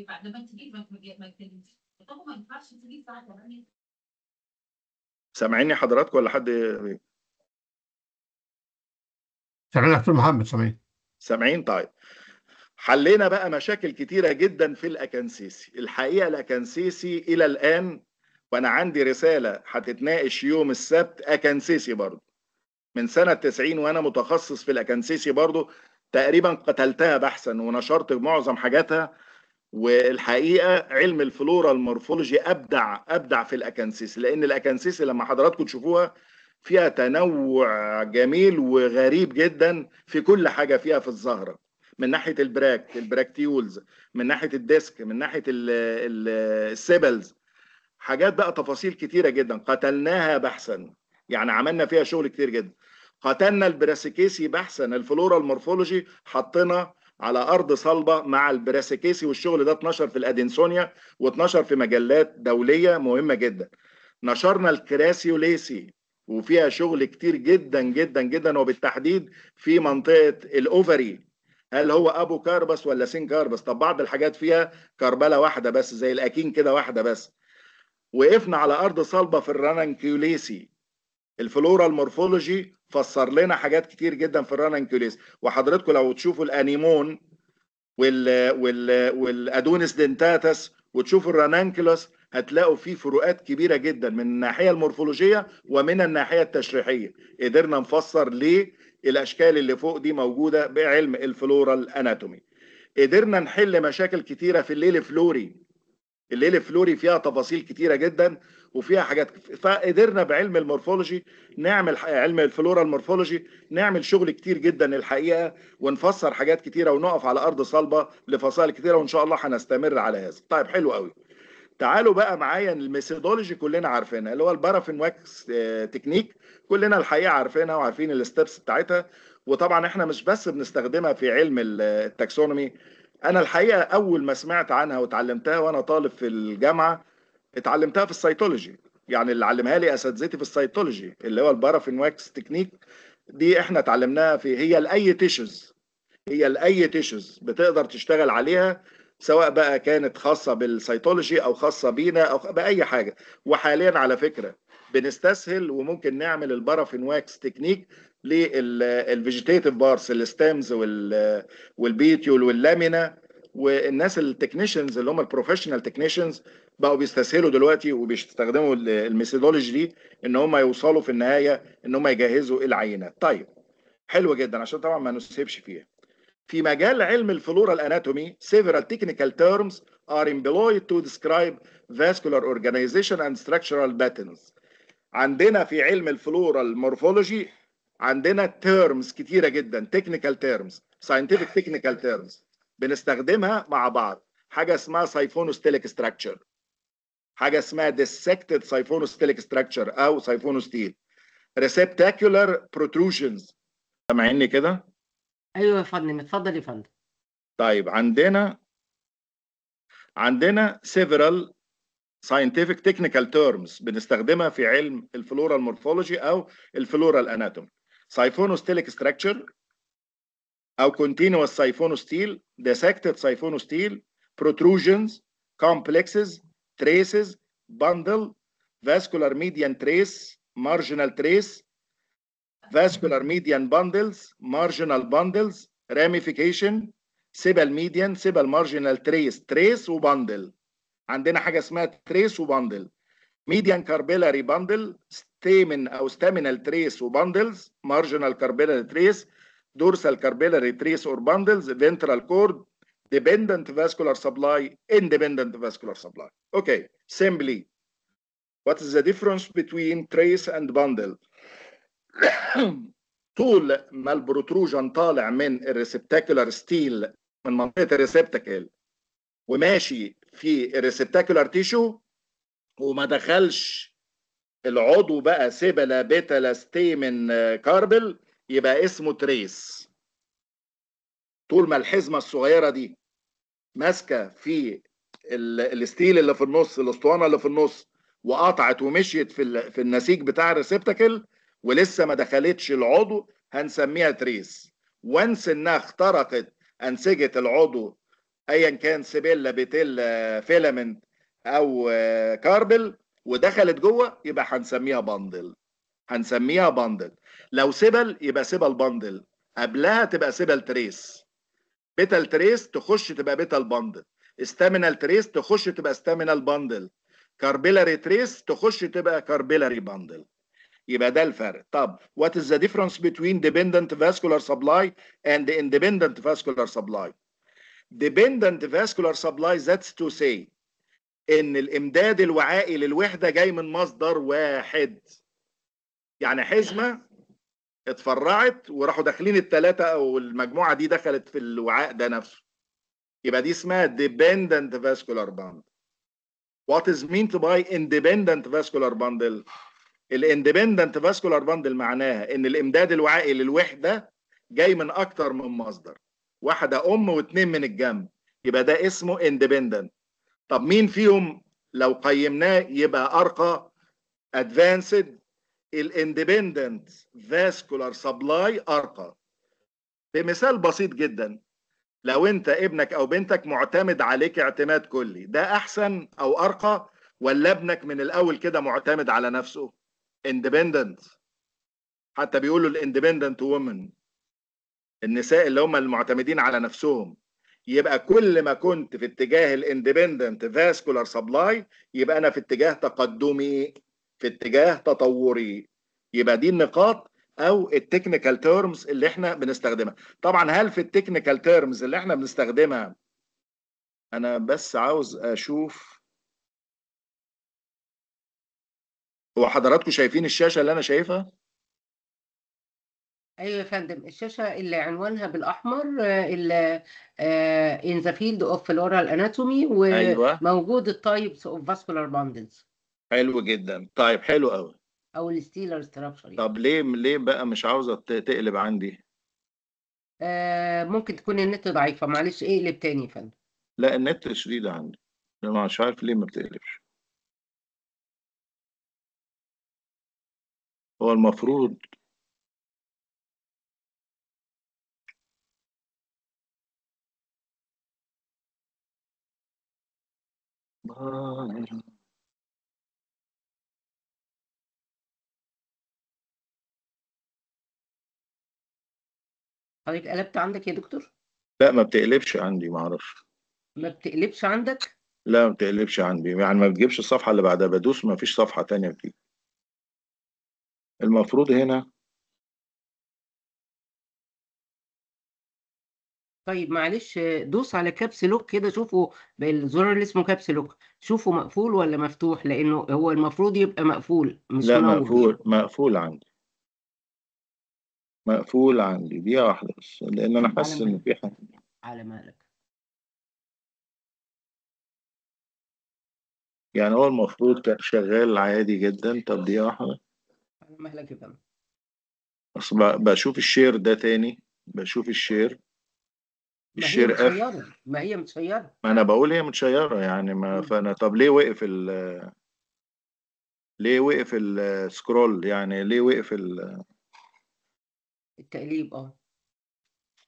بعد ما تجيب ما تكلمش. طب ما ينفعش تجيب ساعه 8. سامعيني حضراتكم ولا حد؟ سامعين يا دكتور محمد؟ سامعين. سامعين. طيب حلينا بقى مشاكل كتيره جدا في الاكنسيسي. الحقيقه الاكنسيسي الى الان، وانا عندي رساله هتتناقش يوم السبت اكنسيسي برضه من سنه 90 وانا متخصص في الاكنسيسي برضه، تقريبا قتلتها بحثا ونشرت معظم حاجاتها. والحقيقه علم الفلورا المورفولوجي ابدع في الاكنسيسي، لان الاكنسيسي لما حضراتكم تشوفوها فيها تنوع جميل وغريب جدا في كل حاجه فيها في الزهره، من ناحيه البراكتيولز، من ناحيه الديسك، من ناحيه السيبلز. حاجات بقى تفاصيل كتيره جدا قتلناها بحثا، يعني عملنا فيها شغل كتير جدا. قتلنا البراسيكيسي بحثا، الفلورا المورفولوجي حطينا على ارض صلبه مع البراسيكيسي، والشغل ده اتنشر في الادنسونيا واتنشر في مجلات دوليه مهمه جدا. نشرنا الكراسيوليسي وفيها شغل كتير جدا جدا جدا، وبالتحديد في منطقه الاوفري، هل هو ابو كاربس ولا سين كاربس. طب بعض الحاجات فيها كربله واحده بس زي الاكين كده واحده بس. وقفنا على ارض صلبه في الراننكيوليسي. الفلورا المورفولوجي فسر لنا حاجات كتير جدا في الراننكيوليسي. وحضراتكم لو تشوفوا الانيمون والادونيس دنتاتس وتشوفوا الرانانكيلوس، هتلاقوا فيه فروقات كبيره جدا من الناحيه المورفولوجيه ومن الناحيه التشريحيه. قدرنا نفسر ليه الاشكال اللي فوق دي موجوده بعلم الفلورال اناتومي. قدرنا نحل مشاكل كتيره في الليل فلوري. الليل فلوري فيها تفاصيل كتيره جدا، وفيها حاجات، فقدرنا بعلم المورفولوجي نعمل علم الفلورا المورفولوجي نعمل شغل كتير جدا الحقيقه، ونفسر حاجات كتيره ونقف على ارض صلبه لفصائل كتيره، وان شاء الله هنستمر على هذا. طيب حلو قوي. تعالوا بقى معايا الميثودولوجي كلنا عارفينها، اللي هو البارافين واكس تكنيك، كلنا الحقيقه عارفينها وعارفين الستبس بتاعتها. وطبعا احنا مش بس بنستخدمها في علم التاكسونومي، انا الحقيقه اول ما سمعت عنها وتعلمتها وانا طالب في الجامعه اتعلمتها في السيتولوجي. يعني اللي علمها لي اساتذتي في السيتولوجي اللي هو البارافين واكس تكنيك دي، احنا اتعلمناها في، هي لاي تيشوز، هي لاي تيشوز بتقدر تشتغل عليها، سواء بقى كانت خاصه بالسيتولوجي او خاصه بينا او باي حاجه. وحاليا على فكره بنستسهل وممكن نعمل البارافين واكس تكنيك للفيجيتيتيف بارس، الستامز والبيتيول واللامينا. والناس التكنيشنز اللي هم البروفيشنال تكنيشنز بقوا بيستسهلوا دلوقتي وبيستخدموا الميثودولوجي دي ان هم يوصلوا في النهايه ان هم يجهزوا العينات. طيب حلو جدا، عشان طبعا ما نسيبش فيها. في مجال علم الفلورال اناتومي several technical terms are employed to describe vascular organization and structural patterns. عندنا في علم الفلورال مورفولوجي عندنا terms كتيرة جدا، technical terms scientific technical terms بنستخدمها مع بعض. حاجة اسمها سايفونوستيليك structure، حاجة اسمها dissected سايفونوستيليك structure أو سايفونوستيل، receptacular protrusions. سامعيني كده؟ ايوه يا فندم، اتفضل يا فندم. طيب عندنا several scientific technical terms بنستخدمها في علم الفلورال مورفولوجي او الفلورال اناتومي. سايفونوستيليك structure او continuous سايفونوستيل، dissected سايفونوستيل، protrusions، complexes، traces، bundle، vascular median trace، marginal trace، vascular median bundles، marginal bundles، ramification، سيبال ميديان، سيبال مارجنال تريس، تريس وباندل. عندنا حاجه اسمها تريس وباندل، ميديان كاربيلاري باندل، ستيمن او ستامينال تريس وباندلز، مارجنال كاربيلاري تريس، دورسال كاربيلاري تريس اور باندلز، فنترال كورد، dependent vascular supply, independent vascular supply. Okay, simply what is the difference between trace and bundle؟ طول ما البروتروجن طالع من الريسبتاكولار ستيل من منطقه الريسبتاكل وماشي في الريسبتاكولار تيشو وما دخلش العضو بقى سيبلا بيتلا ستيمن كاربل، يبقى اسمه تريس. طول ما الحزمه الصغيره دي ماسكه في الستيل اللي في النص، الاسطوانه اللي في النص، وقطعت ومشيت في النسيج بتاع الريسبتاكل ولسه ما دخلتش العضو، هنسميها تريس. وانس انها اخترقت انسجه العضو ايا كان سيبيلا بيتيلا فيلامنت او كاربل ودخلت جوه، يبقى هنسميها باندل، هنسميها باندل. لو سيبل يبقى سيبل باندل، قبلها تبقى سيبل تريس، بيتال تريس تخش تبقى بيتال باندل، استامينال تريس تخش تبقى استامينال باندل، كاربيلاري تريس تخش تبقى كاربيلاري باندل. يبقى ده الفرق. طب what is the difference between dependent vascular supply and independent vascular supply؟ dependent vascular supply that's to say ان الامداد الوعائي للوحده جاي من مصدر واحد. يعني حزمه اتفرعت وراحوا داخلين الثلاثه او المجموعه دي دخلت في الوعاء ده نفسه، يبقى دي اسمها dependent vascular bundle. What is meant by independent vascular bundle؟ الاندبندنت فاسكولار باندل معناها ان الامداد الوعائي للوحده جاي من اكتر من مصدر، واحده واثنين من الجنب، يبقى ده اسمه اندبندنت. طب مين فيهم لو قيمناه يبقى ارقى؟ ادفانسد، الاندبندنت فاسكولار سبلاي ارقى. بمثال بسيط جدا، لو انت ابنك او بنتك معتمد عليك اعتماد كلي، ده احسن او ارقى ولا ابنك من الاول كده معتمد على نفسه؟ اندبندنت. حتى بيقولوا الاندبندنت وومن، النساء اللي هم المعتمدين على نفسهم. يبقى كل ما كنت في اتجاه الاندبندنت فاسكولار سبلاي يبقى انا في اتجاه تقدمي، في اتجاه تطوري. يبقى دي النقاط او التكنيكال تيرمز اللي احنا بنستخدمها. طبعا هل في التكنيكال تيرمز اللي احنا بنستخدمها، انا بس عاوز اشوف هو حضراتكم شايفين الشاشه اللي انا شايفها؟ ايوه يا فندم، الشاشه اللي عنوانها بالاحمر اللي in the field of floral anatomy، ايوه، وموجود التايبس اوف vascular bundles حلو جدا. طيب حلو قوي. او الستيلر ستراكشر يعني. طب ليه بقى مش عاوزه تقلب عندي؟ ممكن تكون النت ضعيفه، معلش اقلب تاني يا فندم. لا، النت شديد عندي، انا مش عارف ليه ما بتقلبش. هو المفروض حضرتك قلبت عندك يا دكتور؟ لا، ما بتقلبش عندي، ما اعرفش. ما بتقلبش عندك؟ لا، ما بتقلبش عندي، يعني ما بتجيبش الصفحه اللي بعدها، بدوس ما فيش صفحه تانية بتيجي. المفروض هنا. طيب معلش، دوس على كابس لوك كده، شوفوا بالزرار اللي اسمه كابس لوك، شوفوا مقفول ولا مفتوح، لانه هو المفروض يبقى مقفول مش لا، منور يعني. مقفول عندي. مقفول عندي، دقيقه واحده بس، لان انا على حاسس ان مهلك، في حاجه. على مهلك. يعني هو المفروض كان شغال عادي جدا. طب دقيقه واحده. على مهلك يا فندم. بس بشوف الشير ده تاني، بشوف الشير. ما هي الشير اف. متشيرة، ما هي متشيرة. ما انا بقول هي متشيره يعني، ما مم. فانا طب ليه وقف السكرول، يعني ليه وقف التقليب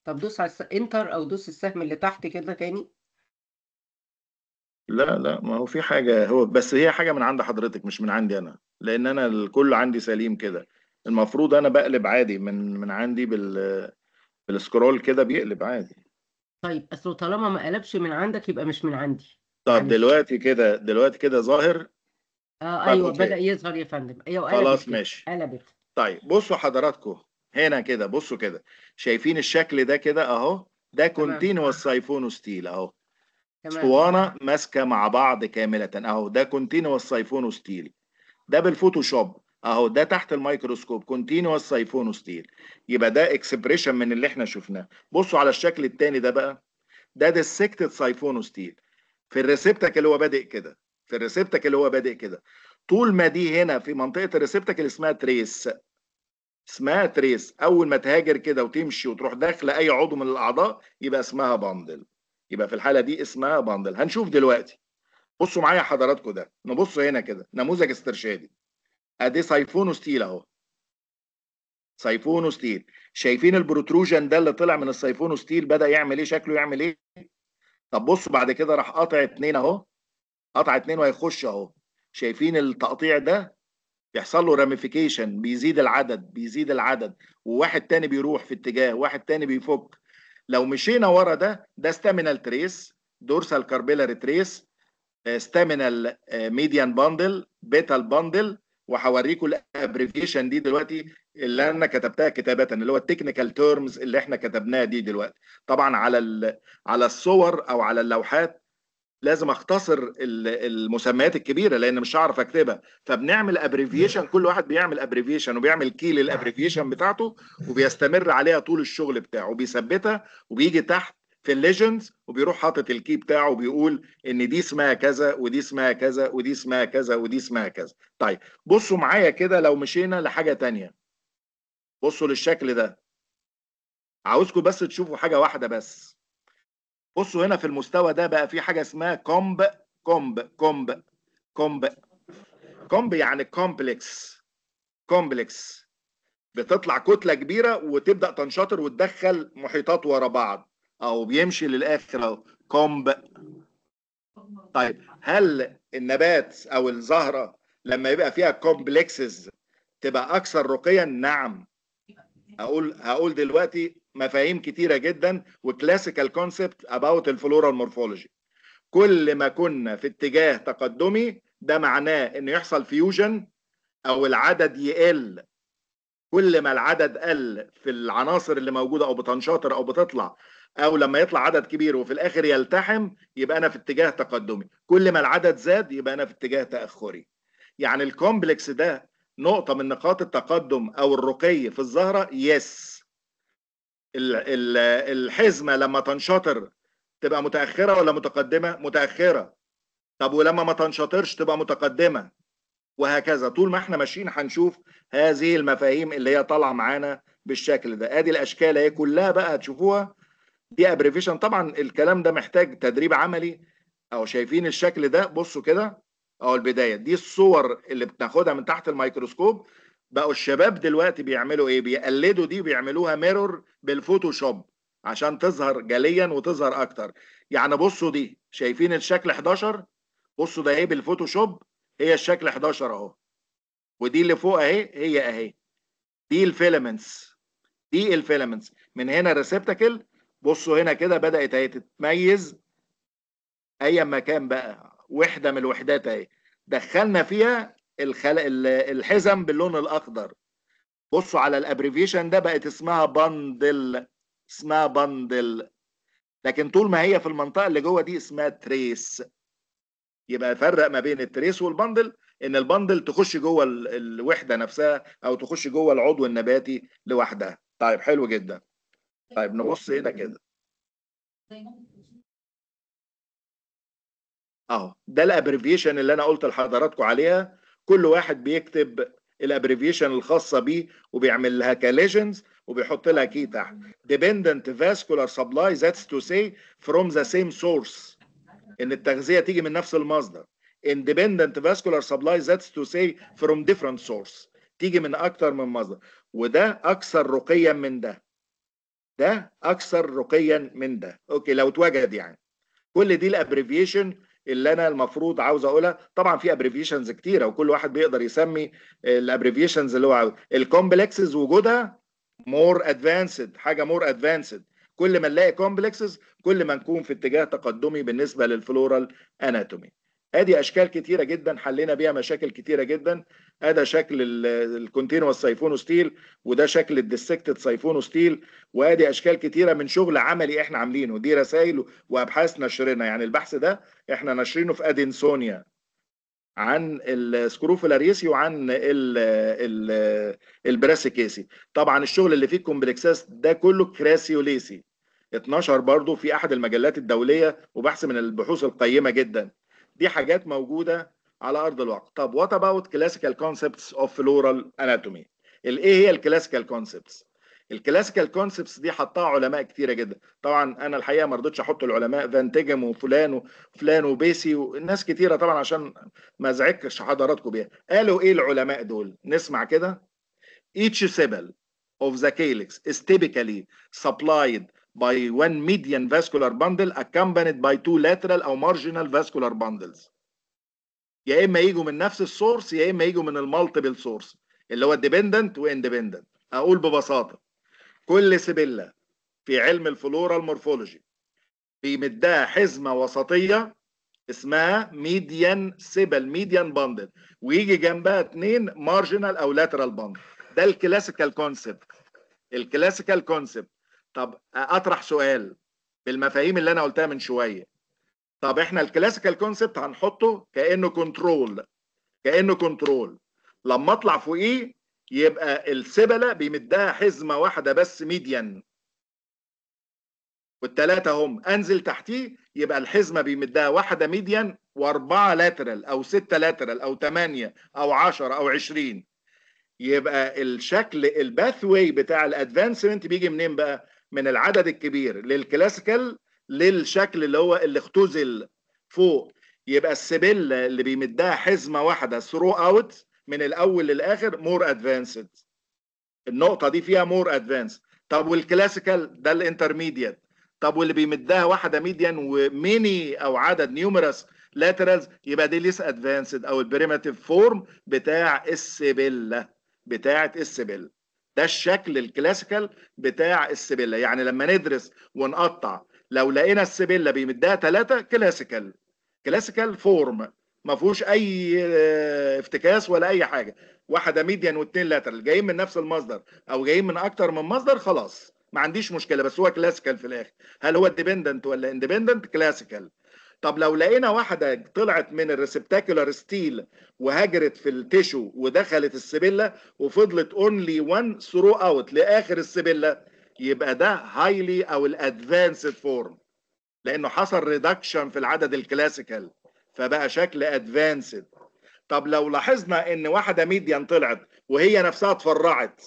طب دوس على انتر او دوس السهم اللي تحت كده تاني. لا لا، ما هو في حاجه، هو بس هي حاجه من عند حضرتك مش من عندي انا، لان انا الكل عندي سليم كده. المفروض انا بقلب عادي من عندي بالسكرول كده بيقلب عادي. طيب اصله طالما ما قلبش من عندك يبقى مش من عندي. طب معلش. دلوقتي كده ظاهر. طب ايوه بدأ اوكي. يظهر يا فندم، ايوه قلبت خلاص كده، ماشي. قلبت. طيب بصوا حضراتكم، هنا كده بصوا كده، شايفين الشكل ده كده اهو؟ ده تمام كونتينوس سايفون ستيل اهو. تمام. اسطوانه ماسكه مع بعض كامله اهو، ده كونتينوس سايفون ستيل. ده بالفوتوشوب اهو، ده تحت الميكروسكوب كونتينوس سايفون ستيل. يبقى ده اكسبريشن من اللي احنا شفناه. بصوا على الشكل التاني ده بقى، ده ديسكتد سايفون ستيل. في الريسبتاك اللي هو بادئ كده، في الريسبتاك اللي هو بادئ كده، طول ما دي هنا في منطقه الريسبتاك اللي اسمها تريس، اسمها تريس، اول ما تهاجر كده وتمشي وتروح داخله اي عضو من الاعضاء يبقى اسمها باندل. يبقى في الحاله دي اسمها باندل. هنشوف دلوقتي. بصوا معايا حضراتكم، ده نبص هنا كده نموذج استرشادي. ادي سايفون ستيل اهو، سايفون ستيل. شايفين البروتروجن ده اللي طلع من السايفون ستيل بدأ يعمل ايه؟ شكله يعمل ايه؟ طب بصوا بعد كده راح قاطع اتنين اهو، قطع اتنين وهيخش اهو. شايفين التقطيع ده؟ يحصل له راميفيكيشن، بيزيد العدد بيزيد العدد، وواحد تاني بيروح في اتجاه، واحد تاني بيفك. لو مشينا ورا ده ستامينال تريس، دورسال كاربيلاري تريس، ستامينال ميديان باندل، بيتال باندل. وهوريكم الابريفيشن دي دلوقتي اللي انا كتبتها كتابه، اللي هو التكنيكال تيرمز اللي احنا كتبناها دي دلوقتي. طبعا على الصور او على اللوحات لازم اختصر المسميات الكبيره لان مش هعرف اكتبها، فبنعمل ابريفيشن، كل واحد بيعمل ابريفيشن وبيعمل كي للابريفيشن بتاعته، وبيستمر عليها طول الشغل بتاعه وبيثبتها، وبيجي تحت في الليجندز وبيروح حاطط الكي بتاعه وبيقول ان دي اسمها كذا ودي اسمها كذا ودي اسمها كذا ودي اسمها كذا. طيب بصوا معايا كده لو مشينا لحاجه تانية، بصوا للشكل ده. عاوزكم بس تشوفوا حاجه واحده بس. بصوا هنا في المستوى ده بقى في حاجه اسمها كومب. كومب كومب يعني كومبلكس. كومبلكس بتطلع كتله كبيره وتبدا تنشطر وتدخل محيطات ورا بعض، او بيمشي للاخر اهو كومب. طيب هل النبات او الزهره لما يبقى فيها كومبلكسز تبقى اكثر رقيا؟ نعم. هقول دلوقتي مفاهيم كتيره جدا وكلاسيكال كونسبت اباوت الفلورال مورفولوجي. كل ما كنا في اتجاه تقدمي ده معناه انه يحصل فيوجن او العدد يقل. كل ما العدد قل في العناصر اللي موجوده او بتنشطر او بتطلع، او لما يطلع عدد كبير وفي الاخر يلتحم، يبقى انا في اتجاه تقدمي. كل ما العدد زاد يبقى انا في اتجاه تاخري. يعني الكومبلكس ده نقطة من نقاط التقدم أو الرقي في الزهرة؟ يس. الحزمة لما تنشطر تبقى متأخرة ولا متقدمة؟ متأخرة. طب ولما ما تنشطرش تبقى متقدمة، وهكذا. طول ما احنا ماشيين هنشوف هذه المفاهيم اللي هي طالعة معانا بالشكل ده. ادي الاشكال اهي كلها بقى هتشوفوها، دي ابريفيشن. طبعا الكلام ده محتاج تدريب عملي. او شايفين الشكل ده؟ بصوا كده، او البدايه دي الصور اللي بتاخدها من تحت الميكروسكوب. بقوا الشباب دلوقتي بيعملوا ايه؟ بيقلدوا دي، بيعملوها ميرور بالفوتوشوب عشان تظهر جليا وتظهر اكتر. يعني بصوا دي، شايفين الشكل 11؟ بصوا ده ايه بالفوتوشوب، هي الشكل 11 اهو. ودي اللي فوق اهي، هي اهي دي الفيلامنتس. دي الفيلامنتس من هنا الريسبتاكل. بصوا هنا كده بدأت اهي تتميز. اي مكان بقى وحده من الوحدات اهي دخلنا فيها الحزم باللون الاخضر. بصوا على الابريفيشن ده، بقت اسمها بندل. اسمها بندل. لكن طول ما هي في المنطقه اللي جوه دي اسمها تريس. يبقى فرق ما بين التريس والبندل، ان البندل تخش جوه الوحده نفسها او تخش جوه العضو النباتي لوحدها. طيب حلو جدا. طيب نبص هنا كده اهو، ده الابريفيشن اللي انا قلت لحضراتكم عليها. كل واحد بيكتب الابريفيشن الخاصه بيه وبيعمل لها كاليجنز وبيحط لها كي تحت. dependent vascular supply, that's to say from the same source، ان التغذيه تيجي من نفس المصدر. independent vascular supply, that's to say from different source، تيجي من اكتر من مصدر. وده اكثر رقيا من ده، ده اكثر رقيا من ده. اوكي لو اتوجد يعني. كل دي الابريفيشن اللي انا المفروض عاوز اقولها. طبعا في ابريفيشنز كتيره وكل واحد بيقدر يسمي الابريفيشنز اللي هو عاوز. الكومبلكسز وجودها مور ادفانسد، حاجه مور ادفانسد. كل ما نلاقي كومبلكسز كل ما نكون في اتجاه تقدمي بالنسبه للفلورال اناتومي. ادي اشكال كتيره جدا حلينا بيها مشاكل كتيره جدا. ادي شكل الكونتينوس سايفونوستيل، وده شكل الديسكتد سايفونوستيل. وادي اشكال كتيره من شغل عملي احنا عاملينه. دي رسائل وابحاث نشرنا، يعني البحث ده احنا ناشرينه في ادينسونيا عن السكروفولاريسي وعن البراسيكيسي. طبعا الشغل اللي فيه الكومبلكسات ده كله كراسيوليسي 12 برضو في احد المجلات الدوليه، وبحث من البحوث القيمه جدا. دي حاجات موجوده على ارض الواقع. طب وات اباوت كلاسيكال كونسبتس اوف فلورال اناتومي؟ ايه هي الكلاسيكال كونسبتس؟ الكلاسيكال كونسبتس دي حطها علماء كتيره جدا. طبعا انا الحقيقه ما رضيتش احط العلماء فانتيجم وفلان وفلان وبيسي وناس كتيره طبعا عشان ما ازعجش حضراتكم بيها. قالوا ايه العلماء دول؟ نسمع كده. Each sepal of the calyx is typically supplied by one median vascular bundle accompanied by two lateral او marginal vascular bundles. يا اما يجوا من نفس السورس يا اما يجوا من المالتيبل سورس اللي هو ديبندنت واندبندنت. اقول ببساطه كل سبله في علم الفلورا المورفولوجي بيمدها حزمه وسطيه اسمها ميديان سيبل، ميديان باندل، ويجي جنبها اتنين مارجنال او لاترال باندل. ده الكلاسيكال كونسبت. الكلاسيكال كونسبت. طب اطرح سؤال بالمفاهيم اللي انا قلتها من شويه. طب احنا الكلاسيكال كونسبت هنحطه كانه كنترول، كانه كنترول. لما اطلع فوقيه يبقى السبله بيمدها حزمه واحده بس ميديان، والثلاثه هم. انزل تحتيه يبقى الحزمه بيمدها واحده ميديان واربعه لاترال او سته لاترال او 8 او 10 او 20. يبقى الشكل الباث واي بتاع الادفانسمنت بيجي منين بقى؟ من العدد الكبير للكلاسيكال للشكل اللي هو اللي اختزل فوق. يبقى السبله اللي بيمدها حزمه واحده ثرو اوت من الاول للاخر مور ادفانسد. النقطه دي فيها مور ادفانس. طب والكلاسيكال ده الانترميديت. طب واللي بيمدها واحده ميديان وميني او عدد نيوميرس لاترالز يبقى دي ليس ادفانسد او البريماتيف فورم بتاع السبله، بتاعه السبله. ده الشكل الكلاسيكال بتاع السبله. يعني لما ندرس ونقطع لو لقينا السبله بيمدها 3 كلاسيكال، كلاسيكال فورم ما فيهوش اي افتكاس ولا اي حاجه. واحده ميديان واثنين لاترال جايين من نفس المصدر او جايين من اكتر من مصدر، خلاص ما عنديش مشكله، بس هو كلاسيكال في الاخر. هل هو ديبندنت ولا اندبندنت؟ كلاسيكال. طب لو لقينا واحده طلعت من الريسبتاكولار ستيل وهجرت في التيشو ودخلت السبله وفضلت اونلي 1 ثرو اوت لاخر السبله، يبقى ده هايلي او الادفانسد فورم، لانه حصل ريدكشن في العدد الكلاسيكال فبقى شكل ادفانسد. طب لو لاحظنا ان واحده ميديان طلعت وهي نفسها اتفرعت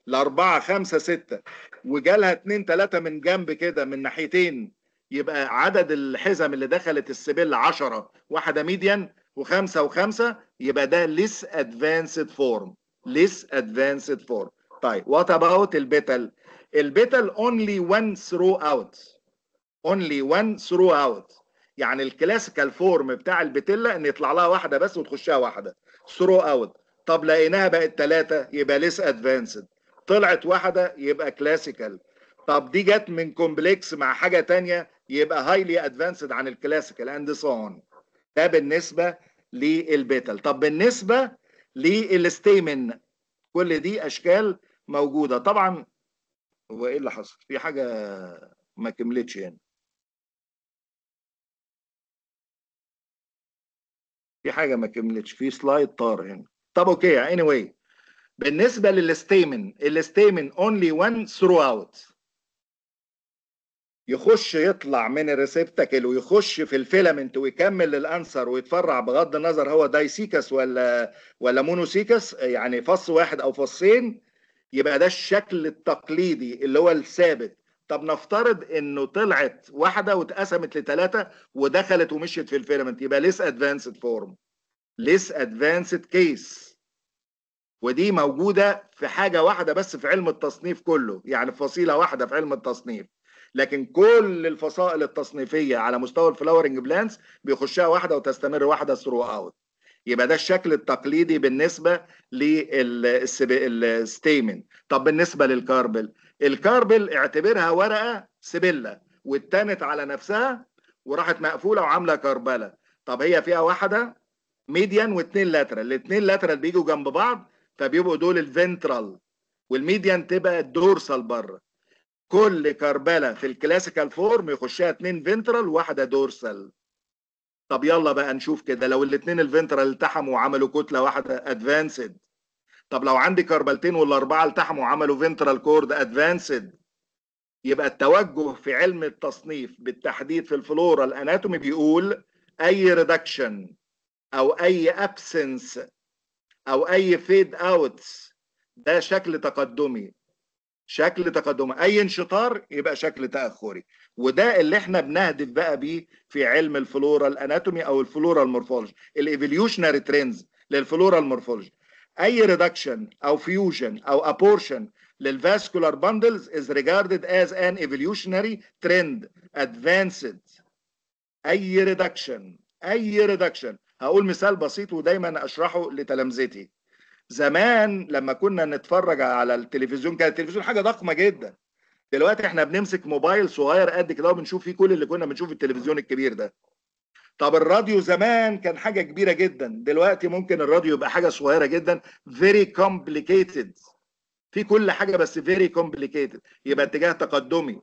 ل4 5 6 وجالها 2 3 من جنب كده من ناحيتين، يبقى عدد الحزم اللي دخلت السبيل 10، واحده ميديان و5 و5، يبقى ده ليس ادفانسد فورم. ليس ادفانسد فورم. طيب وات اباوت البيتال؟ البيتال اونلي 1 ثرو اوت. اونلي 1 ثرو اوت، يعني الكلاسيكال فورم بتاع البتيلا ان يطلع لها واحده بس وتخشها واحده ثرو اوت. طب لقيناها بقت 3 يبقى ليس ادفانسد، طلعت واحده يبقى كلاسيكال. طب دي جت من كومبلكس مع حاجه تانية يبقى هايلي ادفانسد عن الكلاسيكال اند سو اون. ده بالنسبه للبيتال. طب بالنسبه للستيمن، كل دي اشكال موجوده طبعا. هو ايه اللي حصل؟ في حاجه ما كملتش يعني، في حاجه ما كملتش في سلايد طار هنا. طب اوكي anyway، بالنسبه للستيمن، الستيمن اونلي 1 ثرو اوت، يخش يطلع من الريسبتاكل ويخش في الفيلامنت ويكمل للانسر ويتفرع، بغض النظر هو دايسيكس ولا مونوسيكس، يعني فص واحد او فصين، يبقى ده الشكل التقليدي اللي هو الثابت. طب نفترض انه طلعت واحده واتقسمت لثلاثه ودخلت ومشيت في الفيلامنت، يبقى ليس ادفانسد فورم، ليس ادفانسد كيس. ودي موجوده في حاجه واحده بس في علم التصنيف كله، يعني فصيله واحده في علم التصنيف، لكن كل الفصائل التصنيفيه على مستوى الفلاورنج بلانتس بيخشها واحده وتستمر واحده ثرو اوت. يبقى ده الشكل التقليدي بالنسبه للستيمن. طب بالنسبه للكاربل، الكاربل اعتبرها ورقه سبله واتنت على نفسها وراحت مقفوله وعامله كربله. طب هي فيها واحده ميديان واثنين لاترال، الاثنين لاترال بيجوا جنب بعض فبيبقوا دول الفنترال، والميديان تبقى الدورسال بره. كل كربله في الكلاسيكال فورم يخشها اثنين فنترال وواحده دورسال. طب يلا بقى نشوف كده، لو الاثنين الفنترال التحموا وعملوا كتله واحده ادفانسد. طب لو عندي كربلتين والاربعه التحموا وعملوا فنترال كورد ادفانسد. يبقى التوجه في علم التصنيف بالتحديد في الفلورا الاناتومي بيقول اي ريدكشن او اي ابسنس او اي فيد اوت ده شكل تقدمي. شكل تقدمي، اي انشطار يبقى شكل تاخري. وده اللي احنا بنهدف بقى بيه في علم الفلورا الاناتومي او الفلورا المورفولوجي، الايفوليوشنري ترندز للفلورا المورفولوجي. اي ريدكشن او فيوجن او ابورشن للفاسكولار باندلز is regarded as an evolutionary trend advanced. اي ريدكشن هقول مثال بسيط ودايما اشرحه لتلامذتي. زمان لما كنا نتفرج على التلفزيون كان التلفزيون حاجه ضخمه جدا. دلوقتي احنا بنمسك موبايل صغير قد كده وبنشوف فيه كل اللي كنا بنشوف في التلفزيون الكبير ده. طب الراديو زمان كان حاجه كبيره جدا، دلوقتي ممكن الراديو يبقى حاجه صغيره جدا very complicated، في كل حاجه بس very complicated. يبقى اتجاه تقدمي.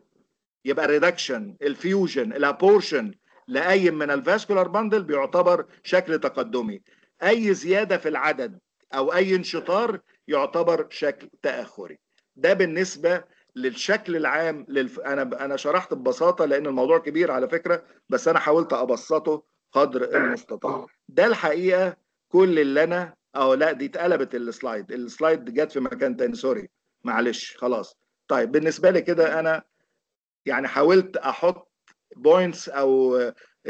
يبقى الريدكشن الفيوجن الابورشن لاي من الفاسكولار باندل بيعتبر شكل تقدمي. اي زياده في العدد او اي انشطار يعتبر شكل تاخري. ده بالنسبه للشكل العام انا شرحت ببساطه لان الموضوع كبير على فكره، بس انا حاولت ابسطه قدر المستطاع. ده الحقيقه كل اللي انا لا دي اتقلبت السلايد جت في مكان تاني، سوري معلش خلاص. طيب بالنسبه لي كده انا يعني حاولت احط بوينتس او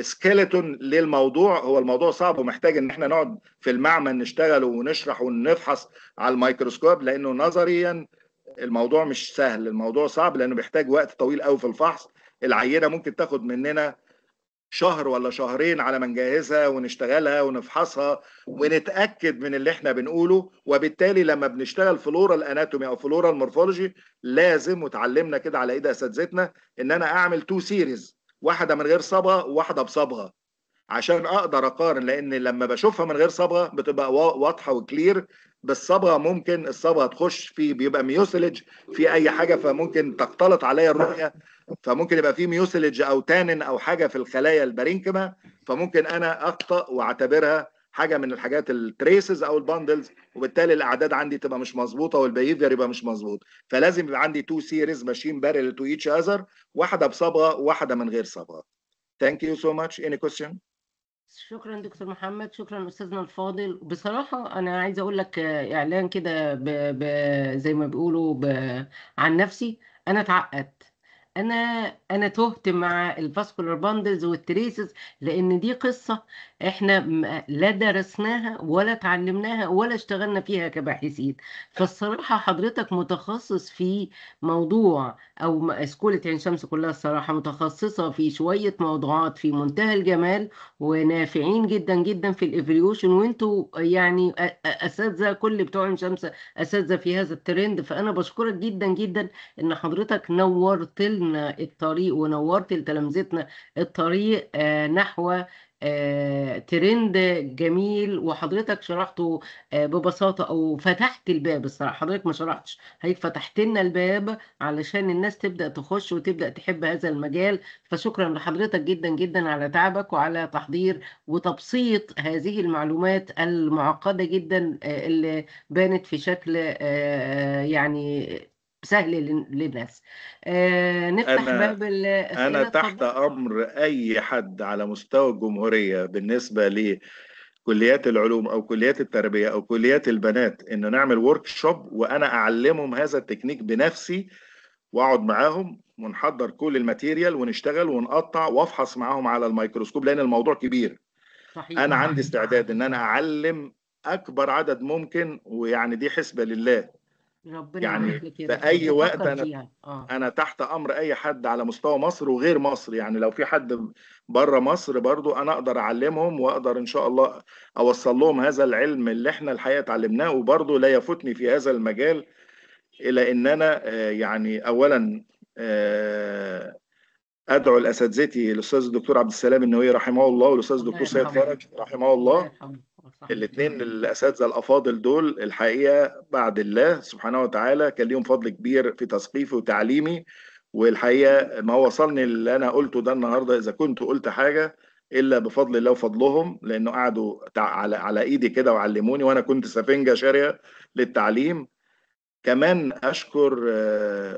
سكيلتون للموضوع. هو الموضوع صعب ومحتاج ان احنا نقعد في المعمل نشتغل ونشرح ونفحص على الميكروسكوب، لانه نظريا الموضوع مش سهل، الموضوع صعب لانه بيحتاج وقت طويل قوي في الفحص. العينه ممكن تاخد مننا شهر ولا شهرين على ما نجهزها ونشتغلها ونفحصها ونتاكد من اللي احنا بنقوله. وبالتالي لما بنشتغل فلورال اناتومي او فلورال مورفولوجي لازم، وتعلمنا كده على ايد اساتذتنا، ان انا اعمل 2 سيريز، واحده من غير صبغه وواحده بصبغه، عشان اقدر اقارن. لان لما بشوفها من غير صبغه بتبقى واضحه وكلير، بالصبغه ممكن الصبغه تخش في، بيبقى ميوسلج في اي حاجه، فممكن تختلط عليا الرؤيه، فممكن يبقى في ميوسلج او تانن او حاجه في الخلايا البارينكيما، فممكن انا اخطا واعتبرها حاجه من الحاجات التريسز او الباندلز، وبالتالي الاعداد عندي تبقى مش مظبوطه والبيهيفير يبقى مش مظبوط. فلازم يبقى عندي تو سيريز ماشيين بارل تو ايتش اذر، واحده بصبغه وواحده من غير صبغه. Thank you so much. Any question? شكرا دكتور محمد، شكرا أستاذنا الفاضل. بصراحة أنا عايزة أقول لك إعلان كده زي ما بيقولوا عن نفسي. أنا اتعقدت، أنا أنا تهت مع الفاسكولار باندلز والتريسز، لأن دي قصة إحنا لا درسناها ولا اتعلمناها ولا اشتغلنا فيها كباحثين. فالصراحة حضرتك متخصص في موضوع، أو أسكولة عين شمس كلها الصراحة متخصصة في شوية موضوعات في منتهى الجمال ونافعين جدا جدا في الايفوليوشن، وانتوا يعني اساتذه، كل بتوع عين شمس اساتذه في هذا الترند. فانا بشكرك جدا جدا ان حضرتك نورت لنا الطريق ونورت لتلامذتنا الطريق نحو ترند جميل، وحضرتك شرحته ببساطة، أو فتحت الباب. الصراحة حضرتك ما شرحتش، هيك فتحت لنا الباب علشان الناس تبدأ تخش وتبدأ تحب هذا المجال. فشكرا لحضرتك جدا جدا على تعبك وعلى تحضير وتبسيط هذه المعلومات المعقدة جدا اللي بانت في شكل يعني سهل للناس. نفتح انا باب الأسئلة، تحت اتفضل. امر اي حد على مستوى الجمهوريه بالنسبه لكليات العلوم او كليات التربيه او كليات البنات، انه نعمل ورك شوب وانا اعلمهم هذا التكنيك بنفسي، واقعد معاهم ونحضر كل الماتيريال ونشتغل ونقطع وافحص معاهم على الميكروسكوب، لان الموضوع كبير. صحيح. انا عندي استعداد ان انا اعلم اكبر عدد ممكن، ويعني دي حسبة لله. ربنا يبارك يعني لك يا في دكتور، اي وقت بفكر انا فيها. انا تحت امر اي حد على مستوى مصر وغير مصر. يعني لو في حد بره مصر برضو انا اقدر اعلمهم، واقدر ان شاء الله اوصل لهم هذا العلم اللي احنا الحقيقة اتعلمناه. وبرضو لا يفوتني في هذا المجال الى ان انا يعني اولا ادعو لاساتذتي الاستاذ الدكتور عبد السلام النووي رحمه الله، والاستاذ الله الدكتور سيد يرحمه. فرج رحمه الله الله. يرحمه. صحيح. الاثنين الاساتذه الافاضل دول الحقيقه بعد الله سبحانه وتعالى كان ليهم فضل كبير في تثقيفي وتعليمي. والحقيقه ما وصلني اللي انا قلته ده النهارده، اذا كنت قلت حاجه الا بفضل الله وفضلهم، لانه قعدوا على ايدي كده وعلموني، وانا كنت سفنجه شاريه للتعليم. كمان اشكر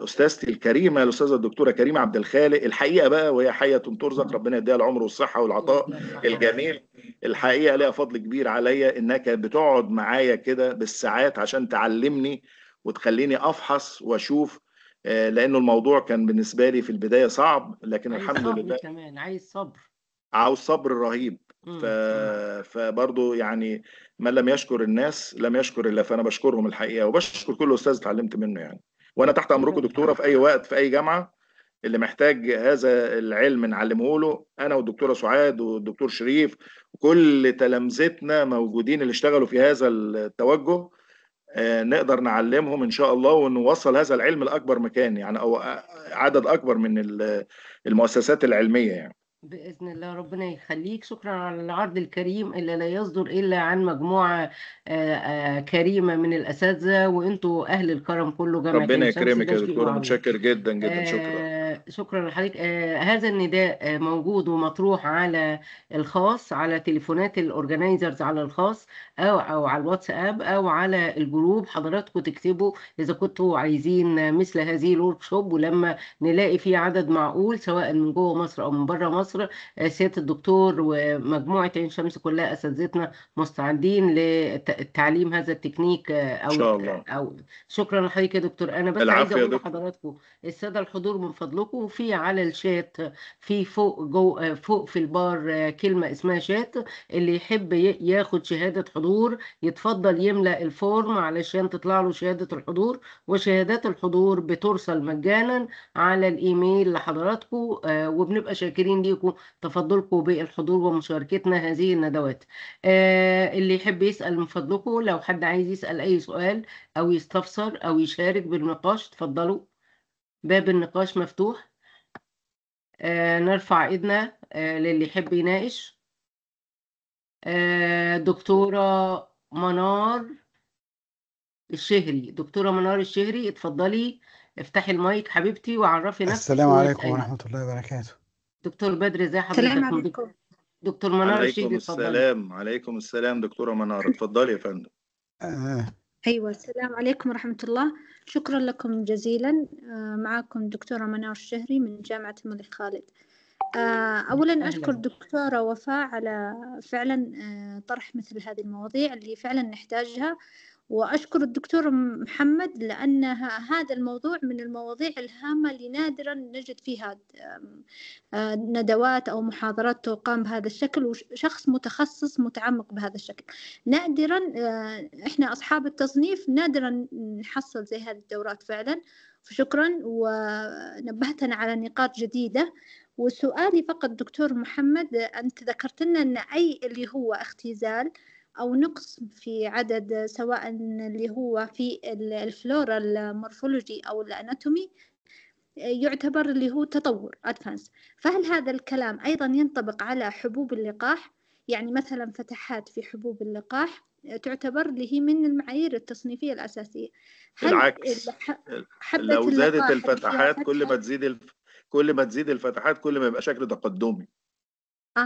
استاذتي الكريمه الاستاذه الدكتوره كريمه عبد الخالق، الحقيقه بقى وهي حيه ترزق، ربنا يديها العمر والصحه والعطاء الجميل. الحقيقه ليها فضل كبير عليا انها كانت بتقعد معايا كده بالساعات عشان تعلمني وتخليني افحص واشوف، لانه الموضوع كان بالنسبه لي في البدايه صعب، لكن عايز الحمد صبر لله كمان، عايز صبر. عاوز صبر رهيب. ف... مم. فبرضه يعني من لم يشكر الناس لم يشكر الله، فانا بشكرهم الحقيقه، وبشكر كل استاذ اتعلمت منه يعني. وانا تحت امركم شكرا. دكتوره في اي وقت في اي جامعه، اللي محتاج هذا العلم نعلمه له، انا والدكتوره سعاد والدكتور شريف وكل تلامذتنا موجودين اللي اشتغلوا في هذا التوجه. نقدر نعلمهم ان شاء الله ونوصل هذا العلم لاكبر مكان يعني، او عدد اكبر من المؤسسات العلميه يعني. بإذن الله، ربنا يخليك. شكرا على العرض الكريم اللي لا يصدر إلا عن مجموعة كريمة من الأساتذة، وأنتوا أهل الكرم كله، جامعة ربنا عين شمس، يكرمك ده يا شيء دكتورة، معروف. متشكر جدا جدا، شكرا. شكرا لحضرتك. هذا النداء موجود ومطروح على الخاص، على تليفونات الأورجنايزرز، على الخاص أو على الواتساب أو على الجروب. حضراتكم تكتبوا إذا كنتوا عايزين مثل هذه الورك شوب، ولما نلاقي في عدد معقول سواء من جوه مصر او من بره مصر، سياده الدكتور ومجموعه عين شمس كلها اساتذتنا مستعدين لتعليم هذا التكنيك ان شاء الله. او شكرا لحضرتك يا دكتور. انا بس عايزه العفو يا اقول دكتور. لحضراتكم الساده الحضور من فضلكم، في على الشات، في فوق جو فوق في البار كلمه اسمها شات. اللي يحب ياخد شهاده حضور يتفضل يملأ الفورم علشان تطلع له شهاده الحضور. وشهادات الحضور بترسل مجانا على الايميل لحضراتكم، وبنبقى شاكرين ليكم تفضلكم بالحضور ومشاركتنا هذه الندوات. اللي يحب يسأل من فضلكم، لو حد عايز يسأل اي سؤال او يستفسر او يشارك بالنقاش، تفضلوا، باب النقاش مفتوح. نرفع ايدنا للي يحب يناقش. دكتورة منار الشهري. دكتورة منار الشهري، اتفضلي افتحي المايك حبيبتي وعرفي نفسك السلام عليكم واسألي. ورحمة الله وبركاته. دكتور بدر ازي السلام حضرتك؟ عليكم. دكتور منار عليكم الشهري اتفضلي. السلام. عليكم السلام دكتورة منار، اتفضلي يا فندم. أيوة، السلام عليكم ورحمة الله. شكرا لكم جزيلا. معكم دكتورة منار الشهري من جامعة الملك خالد. أولا أشكر دكتورة وفاء على فعلا طرح مثل هذه المواضيع اللي فعلا نحتاجها، وأشكر الدكتور محمد لأن هذا الموضوع من المواضيع الهامة اللي نادرا نجد فيها ندوات أو محاضرات تقام بهذا الشكل وشخص متخصص متعمق بهذا الشكل. نادرا إحنا أصحاب التصنيف نادرا نحصل زي هذه الدورات فعلا، فشكرا ونبهتنا على نقاط جديدة. وسؤالي فقط دكتور محمد، أنت ذكرت لنا أن أي اللي هو اختزال أو نقص في عدد سواء اللي هو في الفلورا المورفولوجي أو الأناتومي يعتبر اللي هو تطور أدفانس، فهل هذا الكلام أيضا ينطبق على حبوب اللقاح؟ يعني مثلا فتحات في حبوب اللقاح تعتبر اللي هي من المعايير التصنيفية الأساسية. هل بالعكس، حبة لو زادت اللقاح الفتحات كل ما تزيد الفتحات كل ما يبقى شكل تقدمي.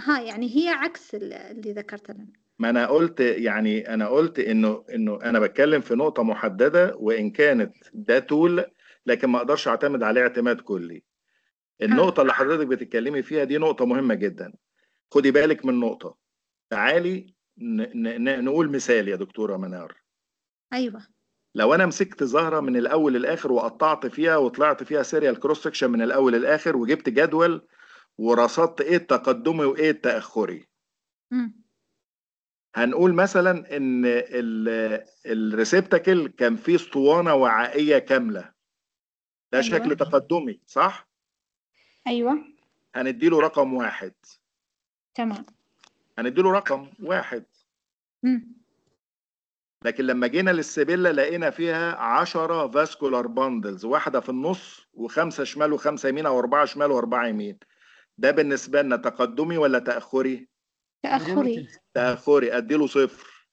يعني هي عكس اللي ذكرت لنا. ما انا قلت انه انا بتكلم في نقطة محددة، وان كانت ده تول لكن ما اقدرش اعتمد عليه اعتماد كلي. النقطة اللي حضرتك بتتكلمي فيها دي نقطة مهمة جدا، خدي بالك من نقطة. تعالي نقول مثال يا دكتورة منار. أيوة. لو انا مسكت زهرة من الاول للاخر وقطعت فيها وطلعت فيها سيريال كروس سكشن من الاول للاخر وجبت جدول ورصدت ايه التقدمي وايه التأخري، هنقول مثلا ان الريسبتاكل كان فيه اسطوانة وعائية كاملة، ده أيوة. شكل تقدمي صح؟ أيوة. هنديله رقم 1. تمام. هنديله رقم 1. لكن لما جينا للسبيلا لقينا فيها 10 فاسكولار باندلز، واحدة في النص و5 شمال و5 يمين او 4 شمال و4 يمين. ده بالنسبة لنا تقدمي ولا تأخري؟ تأخري. تأخري، اديله 0.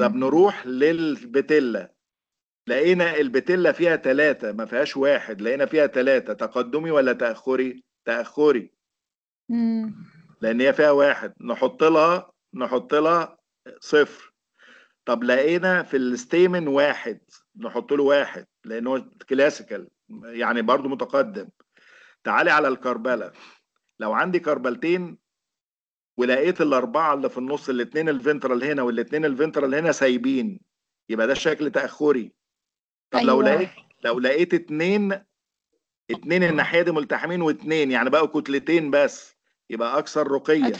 طب نروح للبتيلا، لقينا البتيلا فيها 3 ما فيهاش 1، لقينا فيها 3. تقدمي ولا تأخري؟ تأخري. لأن هي فيها 1، نحط لها 0. طب لقينا في الستيمن 1، نحط له 1 لأنه كلاسيكال يعني برضو متقدم. تعالي على الكربلة، لو عندي كربلتين ولقيت ال4 اللي في النص، الاثنين الفنترال هنا والاثنين الفنترال هنا سايبين، يبقى ده شكل تأخري. طب أيوة. لو لقيت 2 الناحية دي ملتحمين و2 يعني بقوا كتلتين بس، يبقى أكثر رقيا.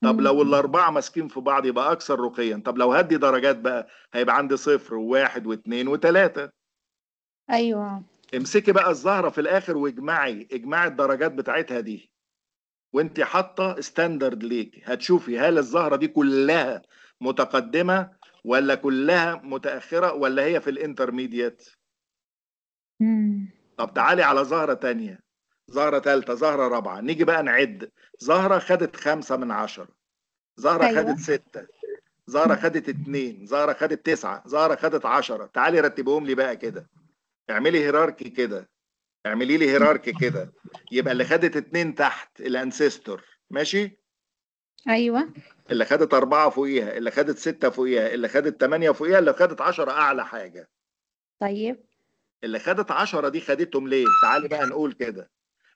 طب لو ال4 ماسكين في بعض يبقى أكثر رقيا. طب لو هدي درجات بقى هيبقى عندي 0 و1 و2 و3. أيوة. امسكي بقى الزهرة في الآخر واجمعي الدرجات بتاعتها دي، وانت حاطة ستاندرد ليك، هتشوفي هل الزهرة دي كلها متقدمة ولا كلها متأخرة ولا هي في الانترميديت. طب تعالي على زهرة تانية، زهرة تالتة، زهرة رابعة، نيجي بقى نعد. زهرة خدت 5 من 10، زهرة أيوة. خدت 6، زهرة خدت 2، زهرة خدت 9، زهرة خدت 10. تعالي رتبهم لي بقى كده، اعملي هيراركي كده، اعملي لي هيراركي كده. يبقى اللي خدت 2 تحت الانسيستور، ماشي؟ أيوة. اللي خدت 4 فوقيها، اللي خدت 6 فوقيها، اللي خدت 8 فوقيها، اللي خدت 10 أعلى حاجة. طيب. اللي خدت 10 دي خدتهم ليه؟ تعالي بقى نقول كده،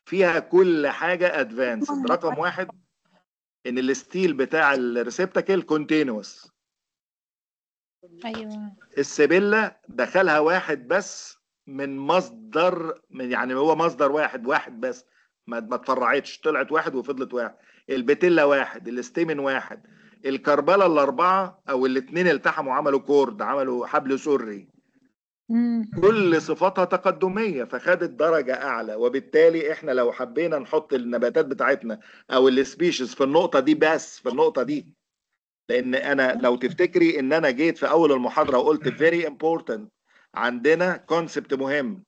فيها كل حاجة ادفانسد. رقم 1 ان الستيل بتاع الريسبتاكل كونتينوس. أيوة. السبيلا دخلها 1 بس من مصدر، يعني هو مصدر واحد بس، ما اتفرعتش، طلعت 1 وفضلت 1. البتيلا 1، الاستيمن 1، الكربلة ال4 او الاثنين التحموا عملوا كورد، عملوا حبل سري. كل صفاتها تقدمية فخدت درجة أعلى. وبالتالي إحنا لو حبينا نحط النباتات بتاعتنا أو السبيشيز في النقطة دي، بس في النقطة دي، لأن أنا لو تفتكري إن أنا جيت في أول المحاضرة وقلت very important، عندنا كونسبت مهم،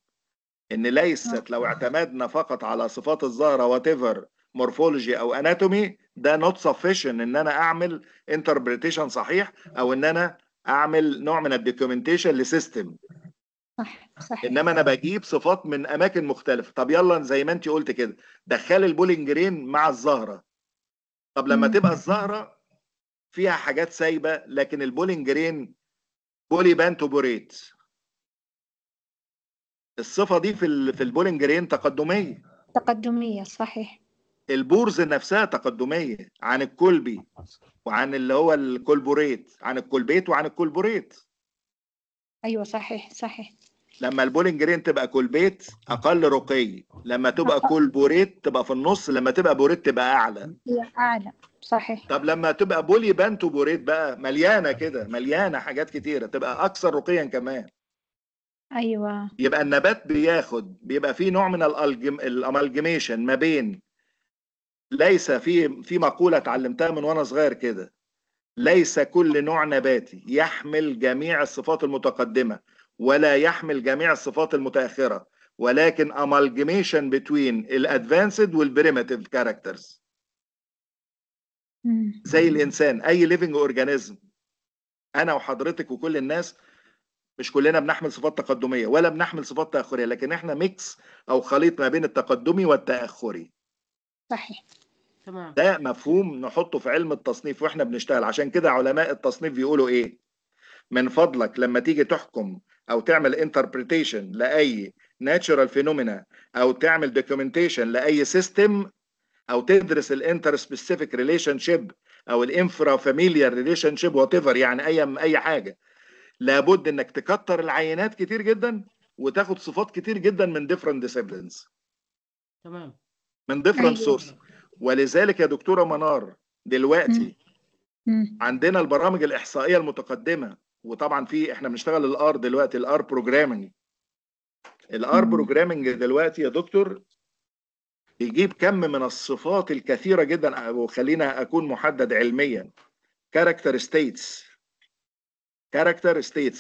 إن ليست لو اعتمدنا فقط على صفات الزهرة whatever مورفولوجي أو أناتومي، ده not sufficient إن أنا أعمل interpretation صحيح أو إن أنا اعمل نوع من الدوكيومنتيشن لسيستم. صحيح. انما انا بجيب صفات من اماكن مختلفه. طب يلا زي ما انت قلت كده، دخل البولينج جرين مع الزهره. طب لما تبقى الزهره فيها حاجات سايبه، لكن البولينج جرين بولي بانتوبوريت، الصفه دي في البولينج جرين تقدمية صحيح. البورز نفسها تقدميه عن الكولبي وعن اللي هو الكولبوريت، عن الكولبيت وعن الكولبوريت. أيوة صحيح. لما البولينج جرين تبقى كولبيت اقل رقي، لما تبقى كولبوريت تبقى في النص، لما تبقى بوريت تبقى اعلى. هي أعلى صحيح. طب لما تبقى بولي بانتو بوريت بقى مليانه كده، مليانه حاجات كتيره، تبقى اكثر رقيا كمان. أيوة. يبقى النبات بيبقى فيه نوع من الامالجميشن ما بين، ليس في مقوله اتعلمتها من وانا صغير كده، ليس كل نوع نباتي يحمل جميع الصفات المتقدمه ولا يحمل جميع الصفات المتاخره، ولكن amalgamation between الادفانسد والبريماتيف كاركترز. زي الانسان، اي ليفنج اورجانيزم، انا وحضرتك وكل الناس مش كلنا بنحمل صفات تقدميه ولا بنحمل صفات تاخريه، لكن احنا ميكس او خليط ما بين التقدمي والتاخري. صحيح. تمام. ده مفهوم نحطه في علم التصنيف واحنا بنشتغل. عشان كده علماء التصنيف بيقولوا ايه؟ من فضلك لما تيجي تحكم او تعمل انتربريتيشن لاي ناتشورال فينومينا او تعمل دوكيومنتيشن لاي سيستم او تدرس الانتر سبيسيفيك ريليشن شيب او الانفرا فاميليار ريليشن شيب وات ايفر، يعني اي حاجه، لابد انك تكتر العينات كتير جدا وتاخد صفات كتير جدا من ديفرنت ديسيبلينز، تمام. من ديفرنت أيوة. سورس. ولذلك يا دكتوره منار دلوقتي عندنا البرامج الاحصائيه المتقدمه، وطبعا احنا بنشتغل الار دلوقتي، الار بروجرامنج. الار بروجرامنج دلوقتي يا دكتور بيجيب كم من الصفات الكثيره جدا، وخلينا اكون محدد علميا، كاركتر ستيتس،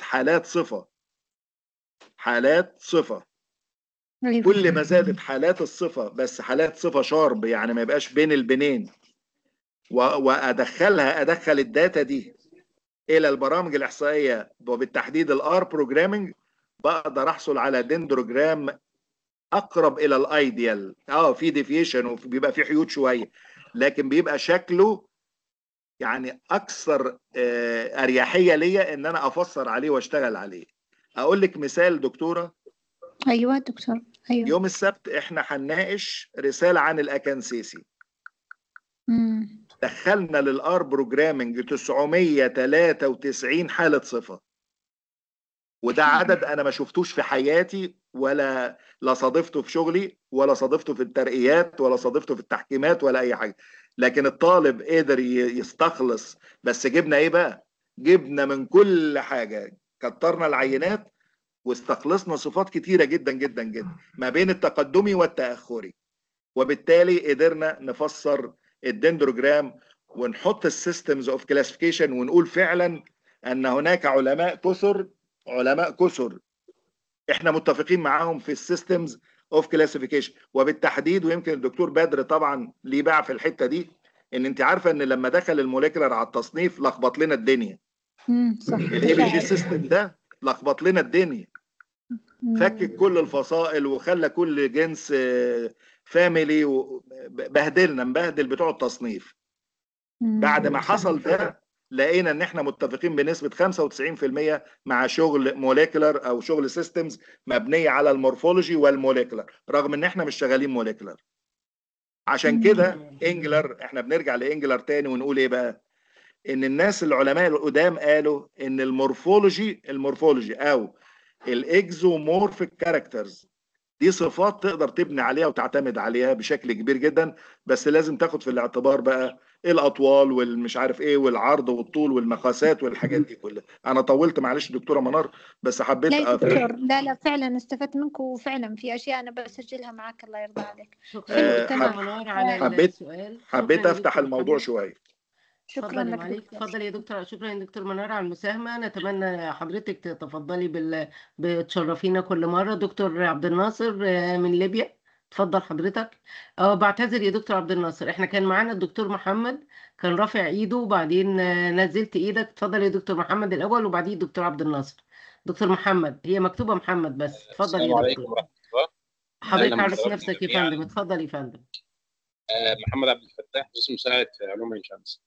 حالات صفه، أيوة. كل ما زادت حالات الصفه، بس حالات صفه شارب، يعني ما يبقاش بين البنين، ادخل الداتا دي الى البرامج الاحصائيه وبالتحديد الار بروجرامنج، بقدر احصل على دندروجرام اقرب الى الايديال. في ديفيشن وبيبقى في حيود شويه، لكن بيبقى شكله يعني اكثر اريحيه ليا ان انا افسر عليه واشتغل عليه. اقول لك مثال دكتوره. أيوة دكتور. أيوة. يوم السبت احنا هنناقش رساله عن الاكانسيسي. دخلنا للار بروجرامنج 993 حاله صفه، وده عدد انا ما شفتوش في حياتي، ولا صادفته في شغلي، ولا صادفته في الترقيات، ولا صادفته في التحكيمات، ولا اي حاجه. لكن الطالب قدر يستخلص. بس جبنا ايه بقى؟ جبنا من كل حاجه، كترنا العينات واستخلصنا صفات كتيره جدا جدا جدا ما بين التقدمي والتاخري، وبالتالي قدرنا نفسر الدندروجرام ونحط السيستمز اوف كلاسيفيكيشن، ونقول فعلا ان هناك علماء كثر احنا متفقين معاهم في السيستمز اوف كلاسيفيكيشن. وبالتحديد، ويمكن الدكتور بدر طبعا ليه باع في الحته دي، ان انت عارفه ان لما دخل الموليكولر على التصنيف لخبط لنا الدنيا. صح. الاي بي جي سيستم ده لخبط لنا الدنيا، فكك كل الفصائل وخلى كل جنس فاميلي، مبهدل بتوع التصنيف. بعد ما حصل ده لقينا ان احنا متفقين بنسبه 95% مع شغل موليكولر او شغل سيستمز مبنيه على المورفولوجي والموليكولر، رغم ان احنا مش شغالين موليكولر. عشان كده انجلر، احنا بنرجع لانجلر تاني ونقول ايه بقى؟ ان الناس العلماء القدام قالوا ان المورفولوجي او الاكزومورفيك كاركترز دي صفات تقدر تبني عليها وتعتمد عليها بشكل كبير جدا، بس لازم تاخد في الاعتبار بقى الاطوال والمش عارف ايه والعرض والطول والمقاسات والحاجات دي كلها. انا طولت معلش دكتوره منار، بس حبيت لا يا دكتور، لا فعلا استفدت منك، وفعلا في اشياء انا بسجلها معك. الله يرضى عليك. شكرا دكتور تمام. منار على حبيت السؤال. افتح الموضوع شويه. شكرا لك عليك. دكتور. اتفضلي يا دكتور. شكرا يا دكتور منار على المساهمة. نتمنى حضرتك تتفضلي بتشرفينا كل مرة. دكتور عبد الناصر من ليبيا، اتفضل حضرتك. بعتذر يا دكتور عبد الناصر، احنا كان معانا الدكتور محمد كان رافع ايده وبعدين نزلت ايدك. اتفضل يا دكتور محمد الاول وبعدين الدكتور عبد الناصر. دكتور محمد، هي مكتوبة محمد بس. اتفضل السلام يا عليكم دكتور. ورحمة الله. حضرتك أهلا عرف بحضراتكم نفسك يا جميعا. فندم. اتفضل يا فندم. محمد عبد الفتاح، قسم مساعد في علوم عين شمس.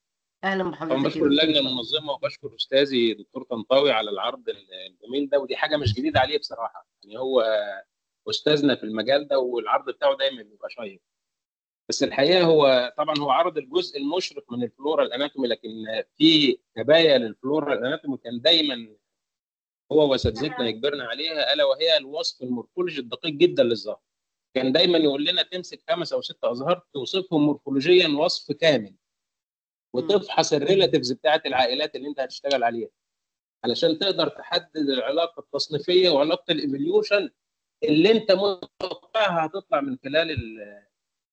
اهلا طبعا بحضرتك بشكر يا دكتور. اللجنة اتفضل. المنظمة وبشكر أستاذي دكتور طنطاوي على العرض الجميل ده، ودي حاجة مش جديدة عليه بصراحة. يعني هو أستاذنا في المجال ده والعرض بتاعه دايما بيبقى شيق. بس الحقيقة هو طبعا هو عرض الجزء المشرق من الفلورا الأناتومي، لكن في كباية للفلورا الأناتومي كان دايما هو واساتذتنا يجبرنا عليها، ألا وهي الوصف المورفولوجي الدقيق جدا للظهر. كان دايما يقول لنا تمسك 5 أو 6 أزهار توصفهم مورفولوجيا وصف كامل، وتفحص الريلاتيفز بتاعت العائلات اللي انت هتشتغل عليها علشان تقدر تحدد العلاقه التصنيفيه وعلاقه الايفوليوشن اللي انت متوقعها هتطلع من خلال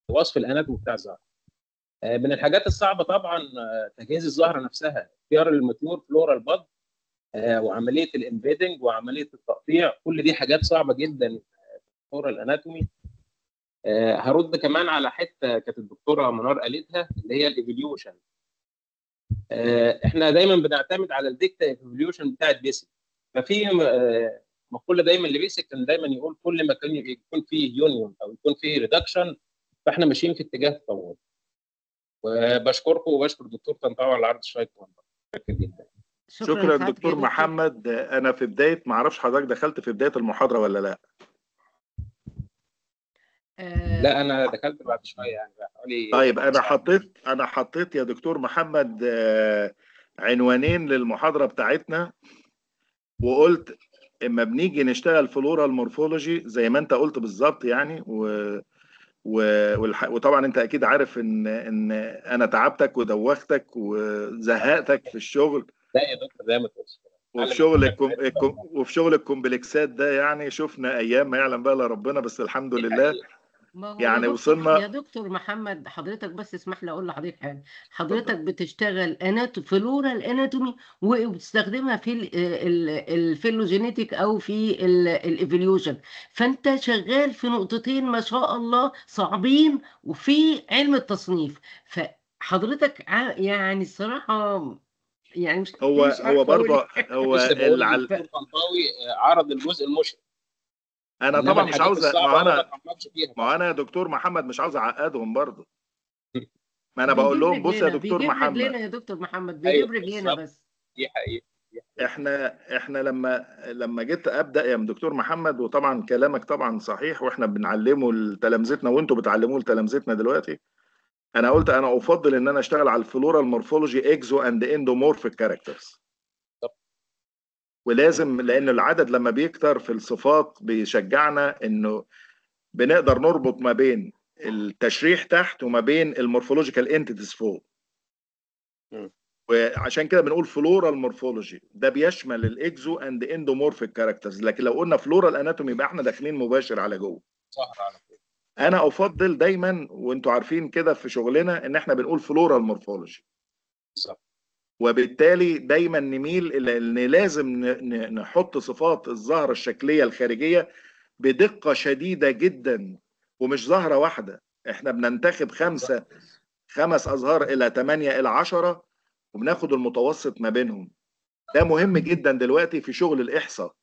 الوصف الاناتومي بتاع الزهره. من الحاجات الصعبه طبعا تجهيز الزهره نفسها، اختيار الماتيور فلورال باد وعمليه الامبيدنج وعمليه التقطيع، كل دي حاجات صعبه جدا في الفلورا الاناتومي. هرد كمان على حته كانت الدكتوره منار قالتها اللي هي الايفوليوشن. احنا دايما بنعتمد على الديكتا ايفوليوشن بتاعت بيسك. ففي مقوله دايما لبيسك كان دايما يقول كل ما كان يكون فيه يونيون او يكون فيه ريدكشن فاحنا ماشيين في اتجاه التطور. وبشكركم وبشكر الدكتور طنطاوي على العرض الشيق. شكرا جدا. شكرا دكتور محمد. انا في بدايه، ما اعرفش حضرتك دخلت في بدايه المحاضره ولا لا؟ لا انا دخلت بعد شويه يعني حوالي. طيب انا حطيت يا دكتور محمد عنوانين للمحاضره بتاعتنا، وقلت اما بنيجي نشتغل فلورال مورفولوجي زي ما انت قلت بالظبط يعني وطبعا انت اكيد عارف ان انا تعبتك ودوختك وزهقتك في الشغل. لا يا دكتور زي ما تقولش. وفي شغل الكومبلكسات ده يعني شفنا ايام ما يعلم بقى الا ربنا، بس الحمد لله يعني وصلنا. يا دكتور محمد حضرتك بس اسمح لي اقول لحضرتك حاجه. حضرتك بتشتغل فلورا الاناتومي وبتستخدمها في الفيلوجينيتيك او في الايفوليوشن، فانت شغال في نقطتين ما شاء الله صعبين وفي علم التصنيف. فحضرتك يعني الصراحه يعني مش هو برضه هو الدكتور طنطاوي عرض الجزء المشرق. انا طبعا مش عاوز ما انا يا دكتور محمد مش عاوز اعقدهم برضه. ما انا بقول لهم بص يا دكتور محمد، بيجيب رجلنا يا دكتور محمد، بيجيب رجلنا بس. دي حقيقة. احنا لما جيت ابدا يا دكتور محمد، وطبعا كلامك طبعا صحيح واحنا بنعلمه لتلامذتنا وانتم بتعلموه لتلامذتنا دلوقتي. انا قلت انا افضل ان انا اشتغل على الفلورال مورفولوجي اكزو اند اندومورفيك كاركترز، ولازم لان العدد لما بيكتر في الصفات بيشجعنا انه بنقدر نربط ما بين التشريح تحت وما بين المورفولوجيكال انتيتيز فوق. وعشان كده بنقول فلورال مورفولوجي، ده بيشمل الاكزو اند اندومورفيك كاركترز، لكن لو قلنا فلورال اناتومي يبقى احنا داخلين مباشر على جوه. صح على كده. انا افضل دايما وانتوا عارفين كده في شغلنا ان احنا بنقول فلورال مورفولوجي. صح. وبالتالي دايما نميل الى ان لازم نحط صفات الزهره الشكليه الخارجيه بدقه شديده جدا، ومش زهره واحده. احنا بننتخب 5 ازهار الى 8 الى 10 وبناخد المتوسط ما بينهم. ده مهم جدا دلوقتي في شغل الاحصاء.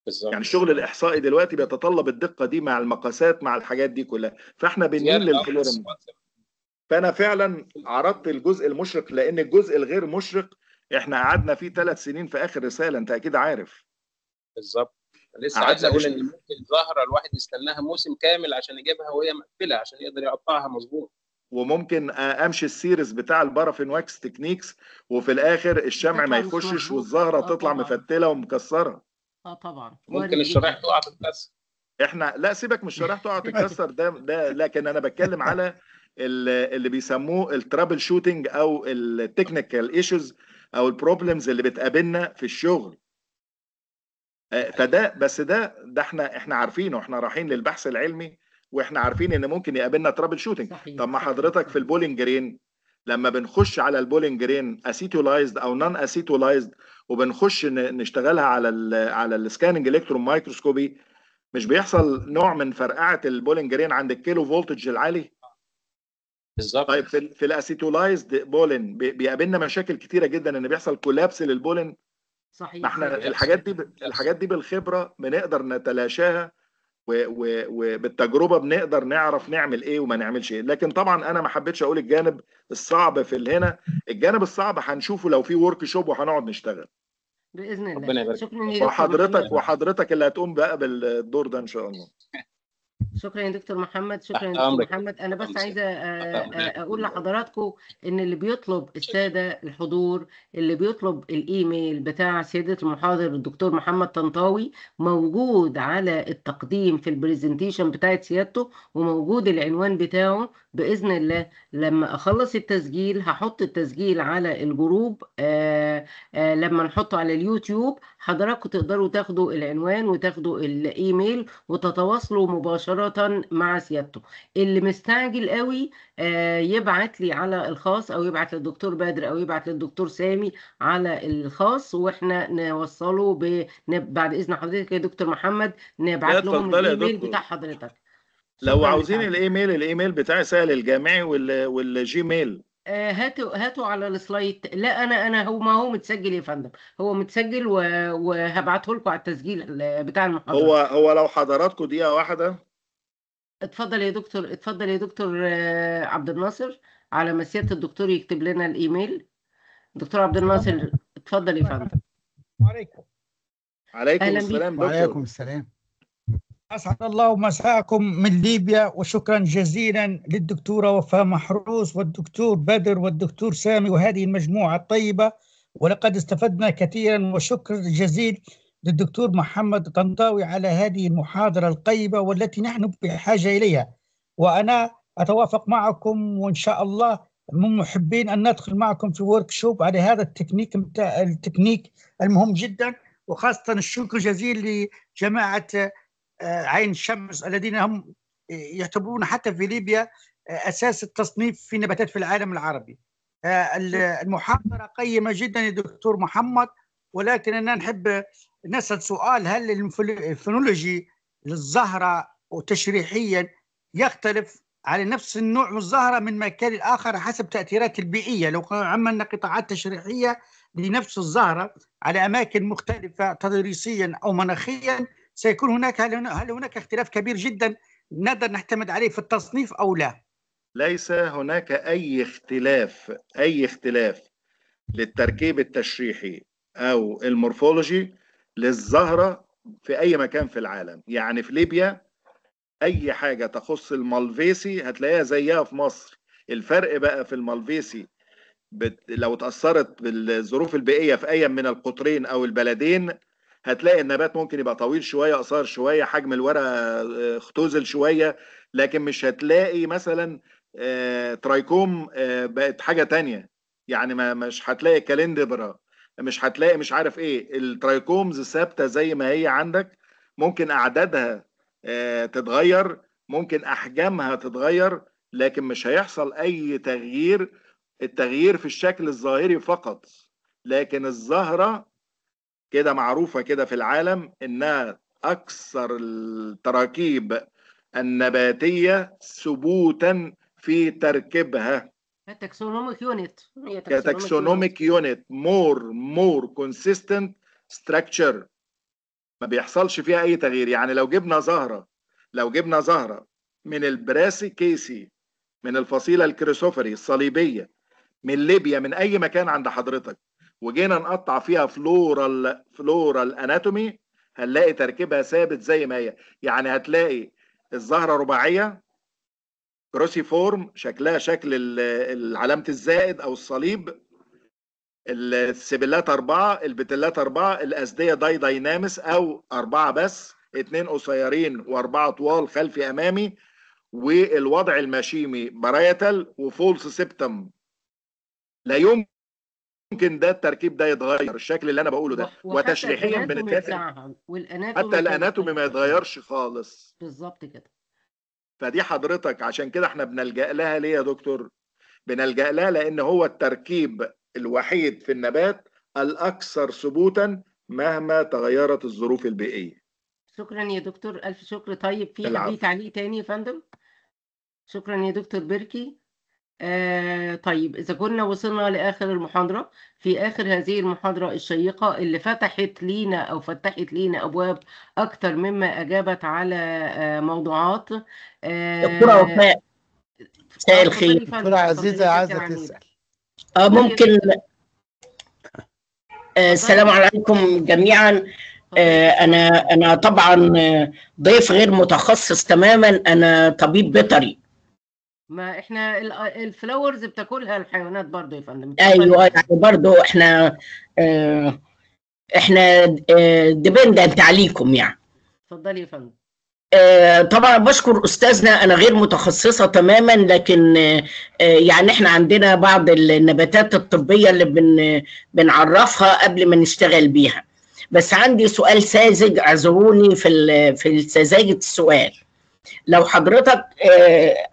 بالظبط. يعني الشغل الاحصائي دلوقتي بيتطلب الدقه دي مع المقاسات مع الحاجات دي كلها، فاحنا بنميل للفلورال. فانا فعلا عرضت الجزء المشرق لان الجزء الغير مشرق احنا قعدنا فيه 3 سنين في اخر رساله، انت اكيد عارف. بالظبط. لسه عايز اقول ان ممكن زهره الواحد يستناها موسم كامل عشان يجيبها وهي مقفله عشان يقدر يقطعها مظبوط. وممكن امشي السيريز بتاع البارافين واكس تكنيكس وفي الاخر الشمع ما يخشش والزهره تطلع مفتله ومكسره. طبعا ممكن الشرايح تقع تتكسر. احنا لا سيبك من الشرايح تقع تتكسر، ده لكن انا بتكلم على اللي بيسموه الترابل شوتنج او التكنيكال ايشوز او البروبلمز اللي بتقابلنا في الشغل. فده بس ده احنا عارفينه، احنا رايحين للبحث العلمي واحنا عارفين ان ممكن يقابلنا ترابل شوتنج. طب ما حضرتك في البولينج جرين لما بنخش على البولينج جرين اسيتولايزد او نون اسيتولايزد وبنخش نشتغلها على السكاننج الكترون مايكروسكوبي، مش بيحصل نوع من فرقعه البولينج جرين عند الكيلو فولتج العالي؟ بالظبط. طيب في الاسيتولايزد بولين بيقابلنا مشاكل كتيره جدا ان بيحصل كولابس للبولين. ما صحيح. احنا الحاجات دي بالخبره بنقدر نتلاشاها، وبالتجربه بنقدر نعرف نعمل ايه وما نعملش ايه. لكن طبعا انا ما حبيتش اقول الجانب الصعب في هنا. الجانب الصعب هنشوفه لو في ورك شوب وهنقعد نشتغل. باذن الله. ربنا يبارك. شكرا يا دكتور محمد. وحضرتك اللي هتقوم بقى بالدور ده ان شاء الله. شكرا يا دكتور محمد. شكرا يا تحت دكتور أمرك. محمد. انا بس أمسك. عايزه اقول لحضراتكم ان اللي بيطلب الساده الحضور، اللي بيطلب الايميل بتاع سياده المحاضر الدكتور محمد طنطاوي موجود على التقديم في البرزنتيشن بتاعت سيادته، وموجود العنوان بتاعه. باذن الله لما اخلص التسجيل هحط التسجيل على الجروب. لما نحطه على اليوتيوب حضراتكم تقدروا تاخدوا العنوان وتاخدوا الايميل وتتواصلوا مباشرة مع سيادته. اللي مستعجل قوي يبعت لي على الخاص، او يبعت للدكتور بدر، او يبعت للدكتور سامي على الخاص، واحنا نوصله بعد اذن حضرتك يا دكتور محمد نبعت لهم اتفضلي يا الايميل دكتور. بتاع حضرتك. لو شكراً عاوزين لسعادتك. الايميل بتاعي سهل، الجامعي والجيميل. هاتوا على السلايد. لا انا ما هو متسجل يا فندم، هو متسجل وهبعته لكم على التسجيل بتاع المحاضرة. هو لو حضراتكم دقيقه واحده. اتفضل يا دكتور، اتفضل يا دكتور عبد الناصر، على ما سيادة الدكتور يكتب لنا الايميل. دكتور عبد الناصر اتفضل يا فندم. عليكم. عليكم أهلاً السلام بيك. دكتور. وعليكم السلام. أسعد الله مساءكم من ليبيا، وشكرا جزيلا للدكتورة وفاء محروس والدكتور بدر والدكتور سامي وهذه المجموعة الطيبة، ولقد استفدنا كثيرا. وشكر جزيل للدكتور محمد طنطاوي على هذه المحاضرة القيمة والتي نحن بحاجة إليها. وأنا أتوافق معكم، وإن شاء الله من محبين أن ندخل معكم في ورك شوب على هذا التكنيك المهم جدا. وخاصة الشكر جزيل لجماعة عين الشمس الذين هم يعتبرون حتى في ليبيا أساس التصنيف في نباتات في العالم العربي. المحاضرة قيمة جدا يا دكتور محمد، ولكن أنا نحب نسأل سؤال: هل الفينولوجي للزهرة وتشريحيا يختلف على نفس النوع من الزهرة من مكان لآخر حسب تأثيرات البيئية؟ لو عملنا قطاعات تشريحية لنفس الزهرة على أماكن مختلفة تضاريسيا أو مناخيا، سيكون هناك هل هناك اختلاف كبير جدا نقدر نعتمد عليه في التصنيف أو لا؟ ليس هناك أي اختلاف للتركيب التشريحي أو المورفولوجي للزهرة في أي مكان في العالم. يعني في ليبيا أي حاجة تخص المالفيسي هتلاقيها زيها في مصر. الفرق بقى في المالفيسي لو تأثرت بالظروف البيئية في أي من القطرين أو البلدين هتلاقي النبات ممكن يبقى طويل شوية، قصير شوية، حجم الورقة اختزل شوية، لكن مش هتلاقي مثلا ترايكوم بقت حاجة تانية. يعني مش هتلاقي كالندبرا، مش هتلاقي مش عارف ايه. الترايكومز ثابتة زي ما هي عندك. ممكن أعدادها تتغير، ممكن أحجامها تتغير، لكن مش هيحصل أي تغيير. التغيير في الشكل الظاهري فقط. لكن الزهرة كده معروفة كده في العالم إنها أكثر التراكيب النباتية ثبوتا في تركيبها. التاكسونوميك يونت. كتاكسونوميك يونت more consistent structure. ما بيحصلش فيها أي تغيير. يعني لو جبنا زهرة من البراسي كيسي، من الفصيلة الكريسوفري الصليبية، من ليبيا، من أي مكان عند حضرتك، وجينا نقطع فيها فلورال اناتومي، هنلاقي تركيبها ثابت زي ما هي. يعني هتلاقي الزهرة رباعية كروسي فورم، شكلها شكل علامة الزائد أو الصليب، السبلات 4، البتلات 4، الأسدية داينامس أو 4 بس، 2 قصيرين و4 طوال خلفي أمامي، والوضع المشيمي بارايتال وفولس سيبتم. لا يمكن ده التركيب ده يتغير، الشكل اللي انا بقوله ده. وتشريحيا بنتكلم حتى الاناتومي ما يتغيرش خالص. بالظبط كده. فدي حضرتك عشان كده احنا بنلجأ لها. ليه يا دكتور بنلجأ لها؟ لان هو التركيب الوحيد في النبات الاكثر ثبوتا مهما تغيرت الظروف البيئيه. شكرا يا دكتور، ألف شكر. طيب في العفو. حبيب تعليق تاني يا فندم؟ شكرا يا دكتور بيركي. طيب إذا كنا وصلنا لآخر المحاضرة، في آخر هذه المحاضرة الشيقة اللي فتحت لينا أبواب أكتر مما أجابت على موضوعات. دكتورة وفاء، مساء الخير. اتفضلي يا فندم. دكتورة عزيزة عايزة اتفضلي يا تسأل. اتفضلي يا ممكن دكتور. السلام عليكم جميعا. اتفضلي. أنا طبعا ضيف غير متخصص تماما، أنا طبيب بيطري. ما احنا الفلاورز بتاكلها الحيوانات برضو يا فندم. ايوه، يعني برضو احنا ديبندنت عليكم يعني. اتفضلي يا فندم. طبعا بشكر استاذنا، انا غير متخصصه تماما، لكن يعني احنا عندنا بعض النباتات الطبيه اللي بنعرفها قبل ما نشتغل بيها. بس عندي سؤال ساذج، اعذروني في سذاجه السؤال. لو حضرتك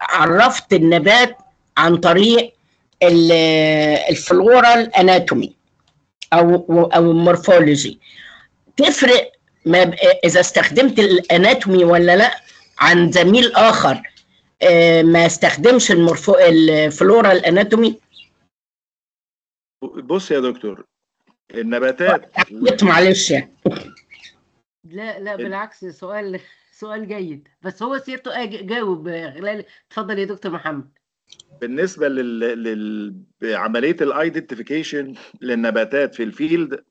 عرفت النبات عن طريق الفلورال اناتومي او المورفولوجي، تفرق اذا استخدمت الاناتومي ولا لا عن زميل اخر ما استخدمش الفلورال اناتومي؟ بص يا دكتور، النباتات معلش يعني. لا بالعكس، سؤال جيد، بس هو سيادته جاوب خلال. اتفضل يا دكتور محمد. بالنسبه لعمليه الايدنتيفيكيشن للنباتات في الفيلد،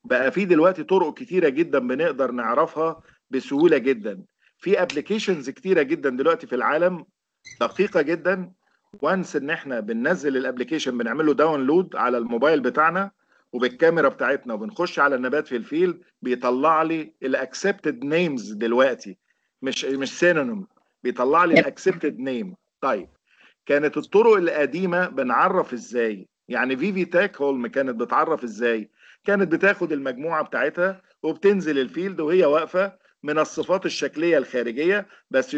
بقى في دلوقتي طرق كتيره جدا بنقدر نعرفها بسهوله جدا. في ابلكيشنز كتيره جدا دلوقتي في العالم دقيقه جدا. وانس ان احنا بننزل الابلكيشن، بنعمله داونلود على الموبايل بتاعنا وبالكاميرا بتاعتنا، وبنخش على النبات في الفيلد، بيطلع لي الاكسبتد نيمز دلوقتي، مش سينونيم، بيطلع لي الاكسبتد نيم. طيب، كانت الطرق القديمه بنعرف ازاي؟ يعني فيفي تاك هولم كانت بتعرف ازاي؟ كانت بتاخد المجموعه بتاعتها وبتنزل الفيلد وهي واقفه من الصفات الشكليه الخارجيه، بس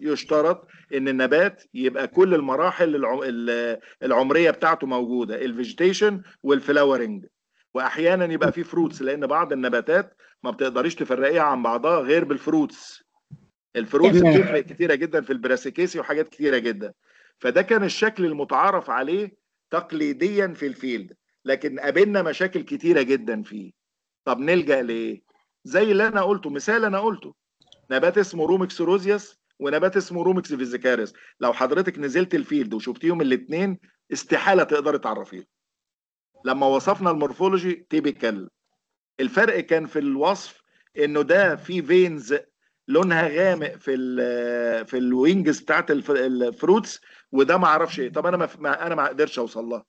يشترط ان النبات يبقى كل المراحل العمريه بتاعته موجوده، الفيجيتيشن والفلاورنج، واحيانا يبقى فيه فروتس، لان بعض النباتات ما بتقدريش تفرقيها عن بعضها غير بالفروتس. الفروتس بتفرق كتيره جدا في البراسيكيسي وحاجات كتيره جدا. فده كان الشكل المتعارف عليه تقليديا في الفيلد، لكن قابلنا مشاكل كتيره جدا فيه. طب نلجأ لايه؟ زي اللي انا قلته، مثال انا قلته، نبات اسمه رومكس روزياس ونبات اسمه رومكس فيزيكاريس. لو حضرتك نزلت الفيلد وشفتيهم الاثنين، استحاله تقدر تعرفيهم. لما وصفنا المورفولوجي تيبيكال، الفرق كان في الوصف، انه ده في فينز لونها غامق في الوينجز بتاعت الفروتس، وده ما اعرفش ايه. طب انا ما اقدرش اوصل لها.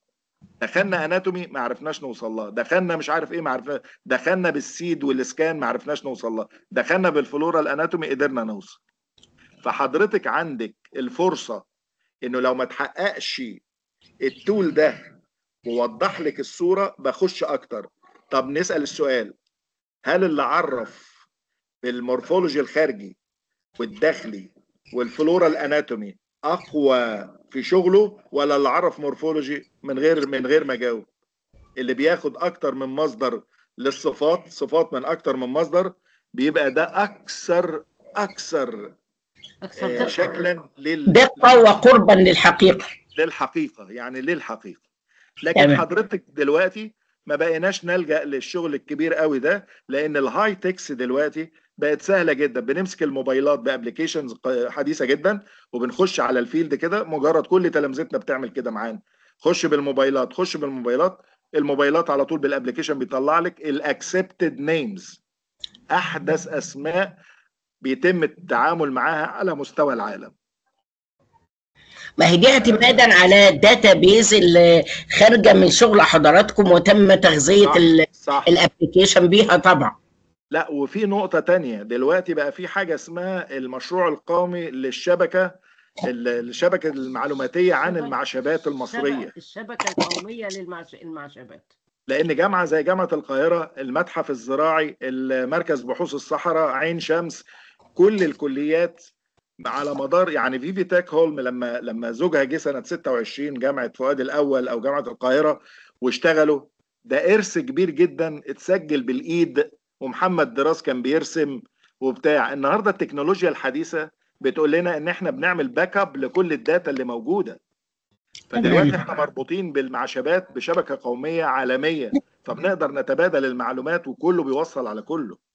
دخلنا اناتومي ما عرفناش نوصل لها، دخلنا مش عارف ايه ما عرفنا، دخلنا بالسيد والاسكان ما عرفناش نوصل لها، دخلنا بالفلورال اناتومي قدرنا نوصل. فحضرتك عندك الفرصه انه لو ما تحققش التول ده ووضح لك الصوره، بخش اكتر. طب نسال السؤال، هل اللي عرف بالمورفولوجي الخارجي والداخلي والفلورال اناتومي اقوى في شغله، ولا اللي عرف مورفولوجي من غير ما جاوب؟ اللي بياخد اكتر من مصدر للصفات، صفات من اكتر من مصدر، بيبقى ده اكثر شكلا دقة وقربا للحقيقة. يعني للحقيقة. لكن حضرتك دلوقتي ما بقيناش نلجأ للشغل الكبير قوي ده، لان الهاي تكس دلوقتي بقت سهله جدا. بنمسك الموبايلات بابليكيشنز حديثه جدا وبنخش على الفيلد كده، مجرد كل تلامذتنا بتعمل كده معانا، خش بالموبايلات، الموبايلات على طول بالابليكيشن بيطلع لك الاكسبتد نيمز، احدث اسماء بيتم التعامل معاها على مستوى العالم. ما هي دي اعتمادا على الداتا بيز اللي خارجه من شغل حضراتكم وتم تغذيه الابلكيشن بيها طبعا. لا، وفي نقطه تانية دلوقتي، بقى في حاجه اسمها المشروع القومي للشبكه المعلوماتيه عن المعشبات المصريه، الشبكه القوميه للمعشبات. لان جامعه زي جامعه القاهره، المتحف الزراعي، المركز بحوث الصحراء، عين شمس، كل الكليات على مدار، يعني فيفي تاك هولم لما زوجها جه سنه 26 جامعه فؤاد الاول او جامعه القاهره واشتغلوا، ده ارث كبير جدا اتسجل بالايد، ومحمد دراس كان بيرسم، وبتاع. النهارده التكنولوجيا الحديثه بتقول لنا ان احنا بنعمل باك اب لكل الداتا اللي موجوده. فدلوقتي احنا مربوطين بالمعشبات بشبكه قوميه عالميه، فبنقدر نتبادل المعلومات وكله بيوصل على كله.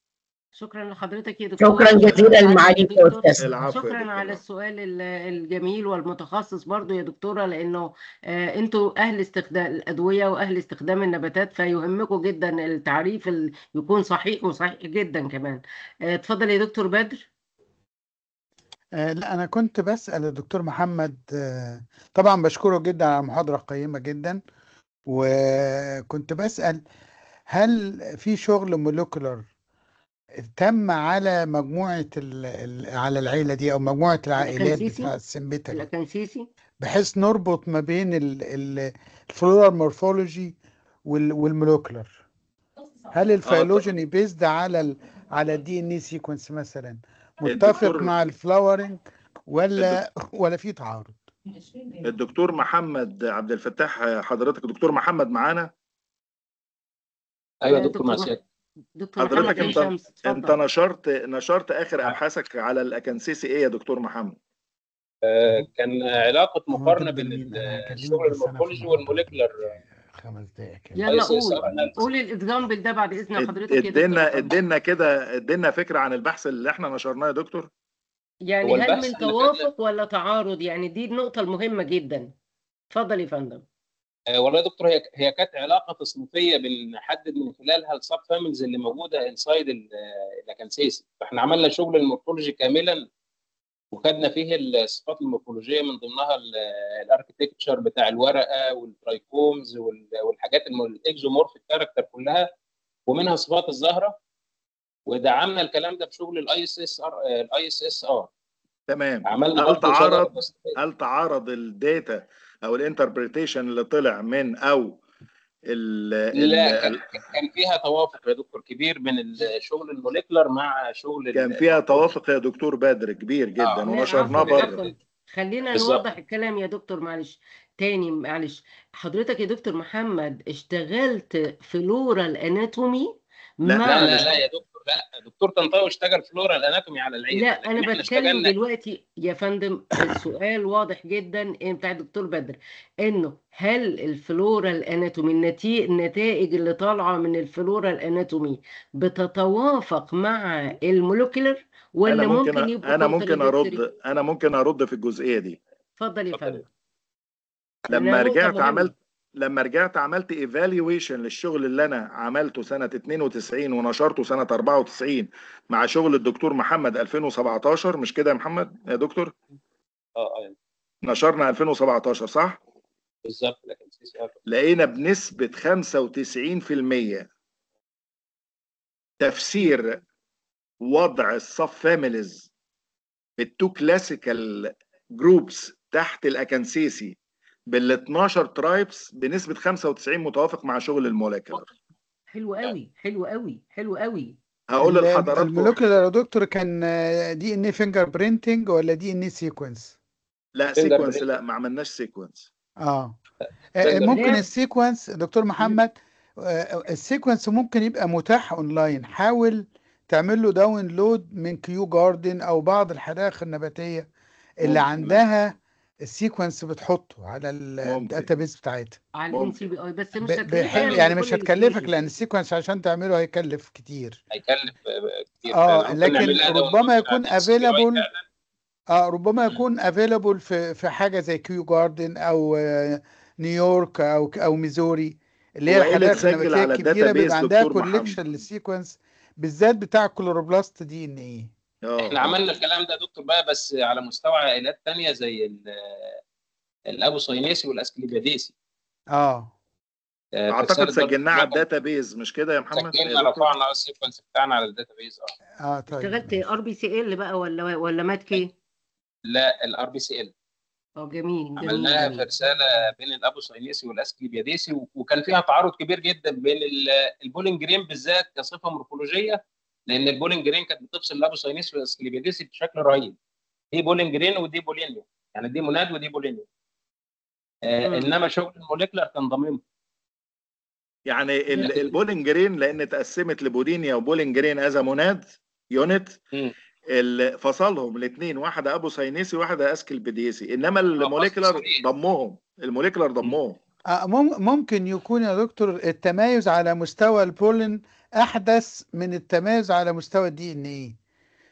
شكرا لحضرتك يا دكتور. شكرا جزيلا يا لمعاليك يا دكتور. استاذ. العفو يا شكرا دكتور. على السؤال الجميل والمتخصص برضو يا دكتورة، لأنه أنتوا أهل استخدام الأدوية وأهل استخدام النباتات، فيهمكم جدا التعريف يكون صحيح وصحيح جدا كمان. اتفضل يا دكتور بدر. لا، أنا كنت بسأل الدكتور محمد. طبعا بشكره جدا على المحاضرة القيمة جدا، وكنت بسأل هل في شغل مولكولر تم على مجموعة على العيلة دي أو مجموعة العائلات بتاع السمبيتالي، الأكنسيسي، بحيث نربط ما بين الفلورال مورفولوجي والمولكولر؟ هل الفيلوجيني بيزد على الدي ان اي سيكونس مثلا متفق مع الفلاورنج ولا في تعارض؟ الدكتور محمد عبد الفتاح، حضرتك دكتور محمد معانا؟ ايوه دكتور معسيات. دكتور حضرتك محمد انت نشرت اخر ابحاثك على الاكنسيسي ايه يا دكتور محمد؟ كان علاقه مقارنه بين الشغل المورفولوجي والموليكولر. 5 دقائق كده. يلا قول الاكزامبل ده بعد اذن حضرتك يا دكتور. ادينا فكره عن البحث اللي احنا نشرناه يا دكتور. يعني هل من توافق ولا تعارض؟ يعني دي النقطه المهمه جدا. اتفضل يا فندم. والله يا دكتور، هي كانت علاقه تصنيفيه بنحدد من خلالها السب فاميلز اللي موجوده انسايد الاكنسيسي. فاحنا عملنا شغل المورفولوجي كاملا وخدنا فيه الصفات المورفولوجيه، من ضمنها الاركتكتشر بتاع الورقه والترايكومز والحاجات الاكزومورفيك كاركتر كلها، ومنها صفات الزهره. ودعمنا الكلام ده بشغل الاي اس اس ار. تمام. عملنا هل تعارض الداتا او الانتربريتيشن اللي طلع من لا، كان فيها توافق يا دكتور كبير بين الشغل الموليكولر مع شغل كان فيها توافق يا دكتور بدر كبير جدا ونشرناه بره. خلينا نوضح الكلام يا دكتور. معلش تاني، معلش حضرتك يا دكتور محمد اشتغلت فلورال اناتومي؟ لا يا دكتور، لا. دكتور طنطاوي اشتغل فلورال اناتومي على العين. لا انا بتكلم دلوقتي يا فندم. السؤال واضح جدا بتاع الدكتور بدر، انه هل الفلورال اناتومي النتائج اللي طالعه من الفلورال اناتومي بتتوافق مع المولكيولر، ولا ممكن يبقى انا ممكن ارد في الجزئيه دي. اتفضل يا فندم. لما رجعت عملت ايفالويشن للشغل اللي انا عملته سنه 92 ونشرته سنه 94 مع شغل الدكتور محمد 2017، مش كده يا محمد يا دكتور؟ ايوه نشرنا 2017 صح؟ بالظبط. لقينا بنسبه 95% تفسير وضع السب فاميليز بالتو كلاسيكال جروبس تحت الاكنسيسي بال 12 ترايبس بنسبه 95 متوافق مع شغل المولكيولر. حلو قوي حلو قوي حلو قوي. هقول لحضراتكم المولكيولر يا دكتور كان دي ان اي فينجر برينتنج ولا دي ان اي سيكونس؟ لا سيكونس، لا ما عملناش سيكونس. ممكن السيكونس دكتور محمد، السيكونس ممكن يبقى متاح اونلاين. حاول تعمل له داونلود من كيو جاردن او بعض الحدائق النباتيه اللي عندها السيكونس، بتحطه على الداتابيس بتاعتها على الان سي بي اي. بس مش هتكلفك يعني مش هتكلفك، لان السيكونس عشان تعمله هيكلف كتير. لكن ربما يكون افيلابل. ربما يكون افيلابل في حاجه زي كيو جاردن او نيويورك او ميزوري، اللي هي الحدائق النباتيه الكبيره بيبقى عندها كوليكشن للسيكونس بالذات بتاع الكلوروبلاست دي ان ايه. احنا عملنا الكلام ده يا دكتور بقى، بس على مستوى عائلات تانية زي الابوساينيسي والاسكليبياديسي. اعتقد سجلناه على الداتا بيز، مش كده يا محمد؟ سجلنا، رفعنا السيكونس بتاعنا على الداتا بيز. طيب اشتغلت ار بي سي ال بقى ولا ماتكي؟ لا، الار بي سي ال. جميل. عملناها في رساله بين الابوساينيسي والاسكليبياديسي، وكان فيها تعارض كبير جدا بين البولينج جرين بالذات كصفه مورفولوجيه، لان البولينج جرين كانت بتفصل الابوساينيسي والاسكليبياديسي بشكل رهيب. دي بولينج جرين ودي بولينيا، يعني دي موناد ودي بولينيا. انما شغل الموليكولر كان ضميمه. يعني البولينج جرين لان اتقسمت لبولينيا وبولينج جرين از موناد. يونت مم. فصلهم الاثنين، واحده ابو ساينسي وواحده اسكلبيديسي، انما فصل الموليكولار صحيح. ضمهم، الموليكولار مم. ضمهم. ممكن يكون يا دكتور التمايز على مستوى البولين احدث من التمايز على مستوى الدي ان ايه،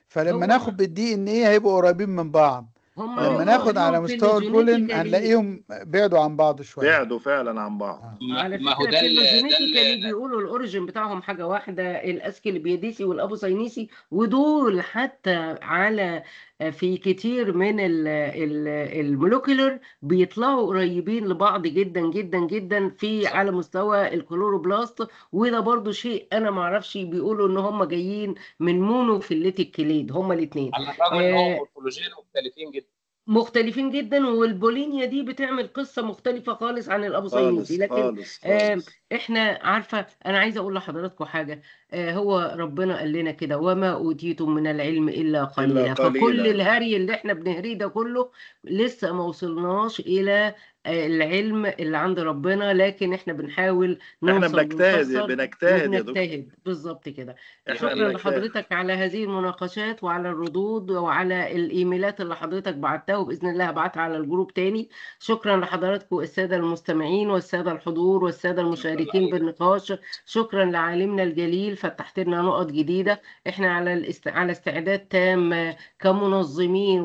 فلما هو ناخد بالدي ان ايه هيبقوا قريبين من بعض، هم اه لما بيقولوا ناخد على انهم مستوى البولين فيلوجينيتيكالي، هنلاقيهم بعدوا عن بعض شويه. بعدوا فعلا عن بعض. على ما هو فكرة ده فيلوجينيتيكالي بيقولوا الأوريجين بتاعهم حاجة واحدة، الأسكلبيديسي والأبوساينيسي، ودول حتى على في كتير من المولوكيولر بيطلعوا قريبين لبعض جدا جدا جدا في صح. على مستوى الكلوروبلاست. وده برضو شيء أنا معرفش، بيقولوا إن هم جايين من مونوفيليتيك كليد هم الاتنين. على الرغم ان هو مورفولوجيا مختلفين جدا. مختلفين جدا، والبولينيا دي بتعمل قصة مختلفة خالص عن الأبوساينيسي. خالص لكن خالص خالص. احنا عارفة، انا عايزة اقول لحضراتكم حاجة. هو ربنا قال لنا كده: وما اوتيتم من العلم الا الا قليلا. فكل قليلا. الهري اللي احنا بنهريه ده كله لسه ما وصلناش الى العلم اللي عند ربنا، لكن احنا بنحاول احنا نوصل بنجتهد ونفسر يا دكتور، وبنجتهد بالظبط كده. احنا شكرا بنجتهد. لحضرتك على هذه المناقشات وعلى الردود وعلى الايميلات اللي حضرتك بعتها، وباذن الله هبعتها على الجروب تاني. شكرا لحضراتكم الساده المستمعين والساده الحضور والساده شكرا المشاركين لحضرتك. بالنقاش. شكرا لعالمنا الجليل، فتحت لنا نقط جديده. احنا على استعداد تام كمنظمين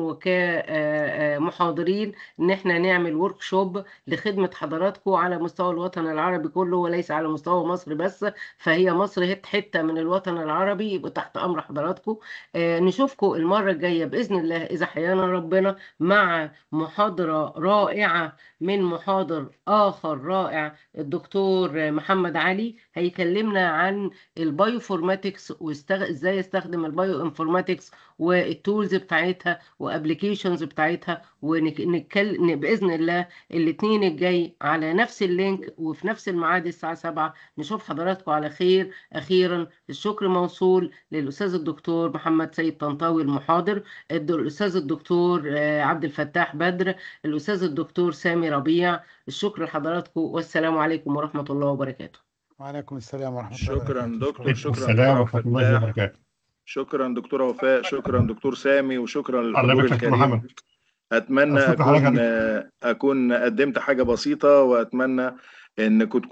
وكمحاضرين ان احنا نعمل ورك شوب لخدمه حضراتكم على مستوى الوطن العربي كله، وليس على مستوى مصر بس. فهي مصر حته من الوطن العربي، يبقى تحت امر حضراتكم. نشوفكم المره الجايه باذن الله اذا حيانا ربنا، مع محاضره رائعه من محاضر اخر رائع، الدكتور محمد علي هيكلمنا عن البايوفورماتكس وازاي يستخدم البايو انفورماتكس والتولز بتاعتها وابلكيشنز بتاعتها. ونتكلم باذن الله الاثنين الجاي على نفس اللينك وفي نفس الميعاد الساعه 7. نشوف حضراتكم على خير. اخيرا الشكر موصول للاستاذ الدكتور محمد سيد طنطاوي المحاضر، الاستاذ الدكتور عبد الفتاح بدر، الاستاذ الدكتور سامي ربيع. الشكر لحضراتكم، والسلام عليكم ورحمه الله وبركاته. وعليكم السلام ورحمه الله شكرا وبركاته. دكتور، شكرا السلام دكتورة ورحمة الله فتاح، وبركاته. شكرا دكتورة وفاء، شكرا دكتور سامي، وشكرا الله للحضور يبارك فيك الكريم. محمد. اتمنى شكرا حضرتك. اكون قدمت حاجة بسيطة، واتمنى انكم تكونوا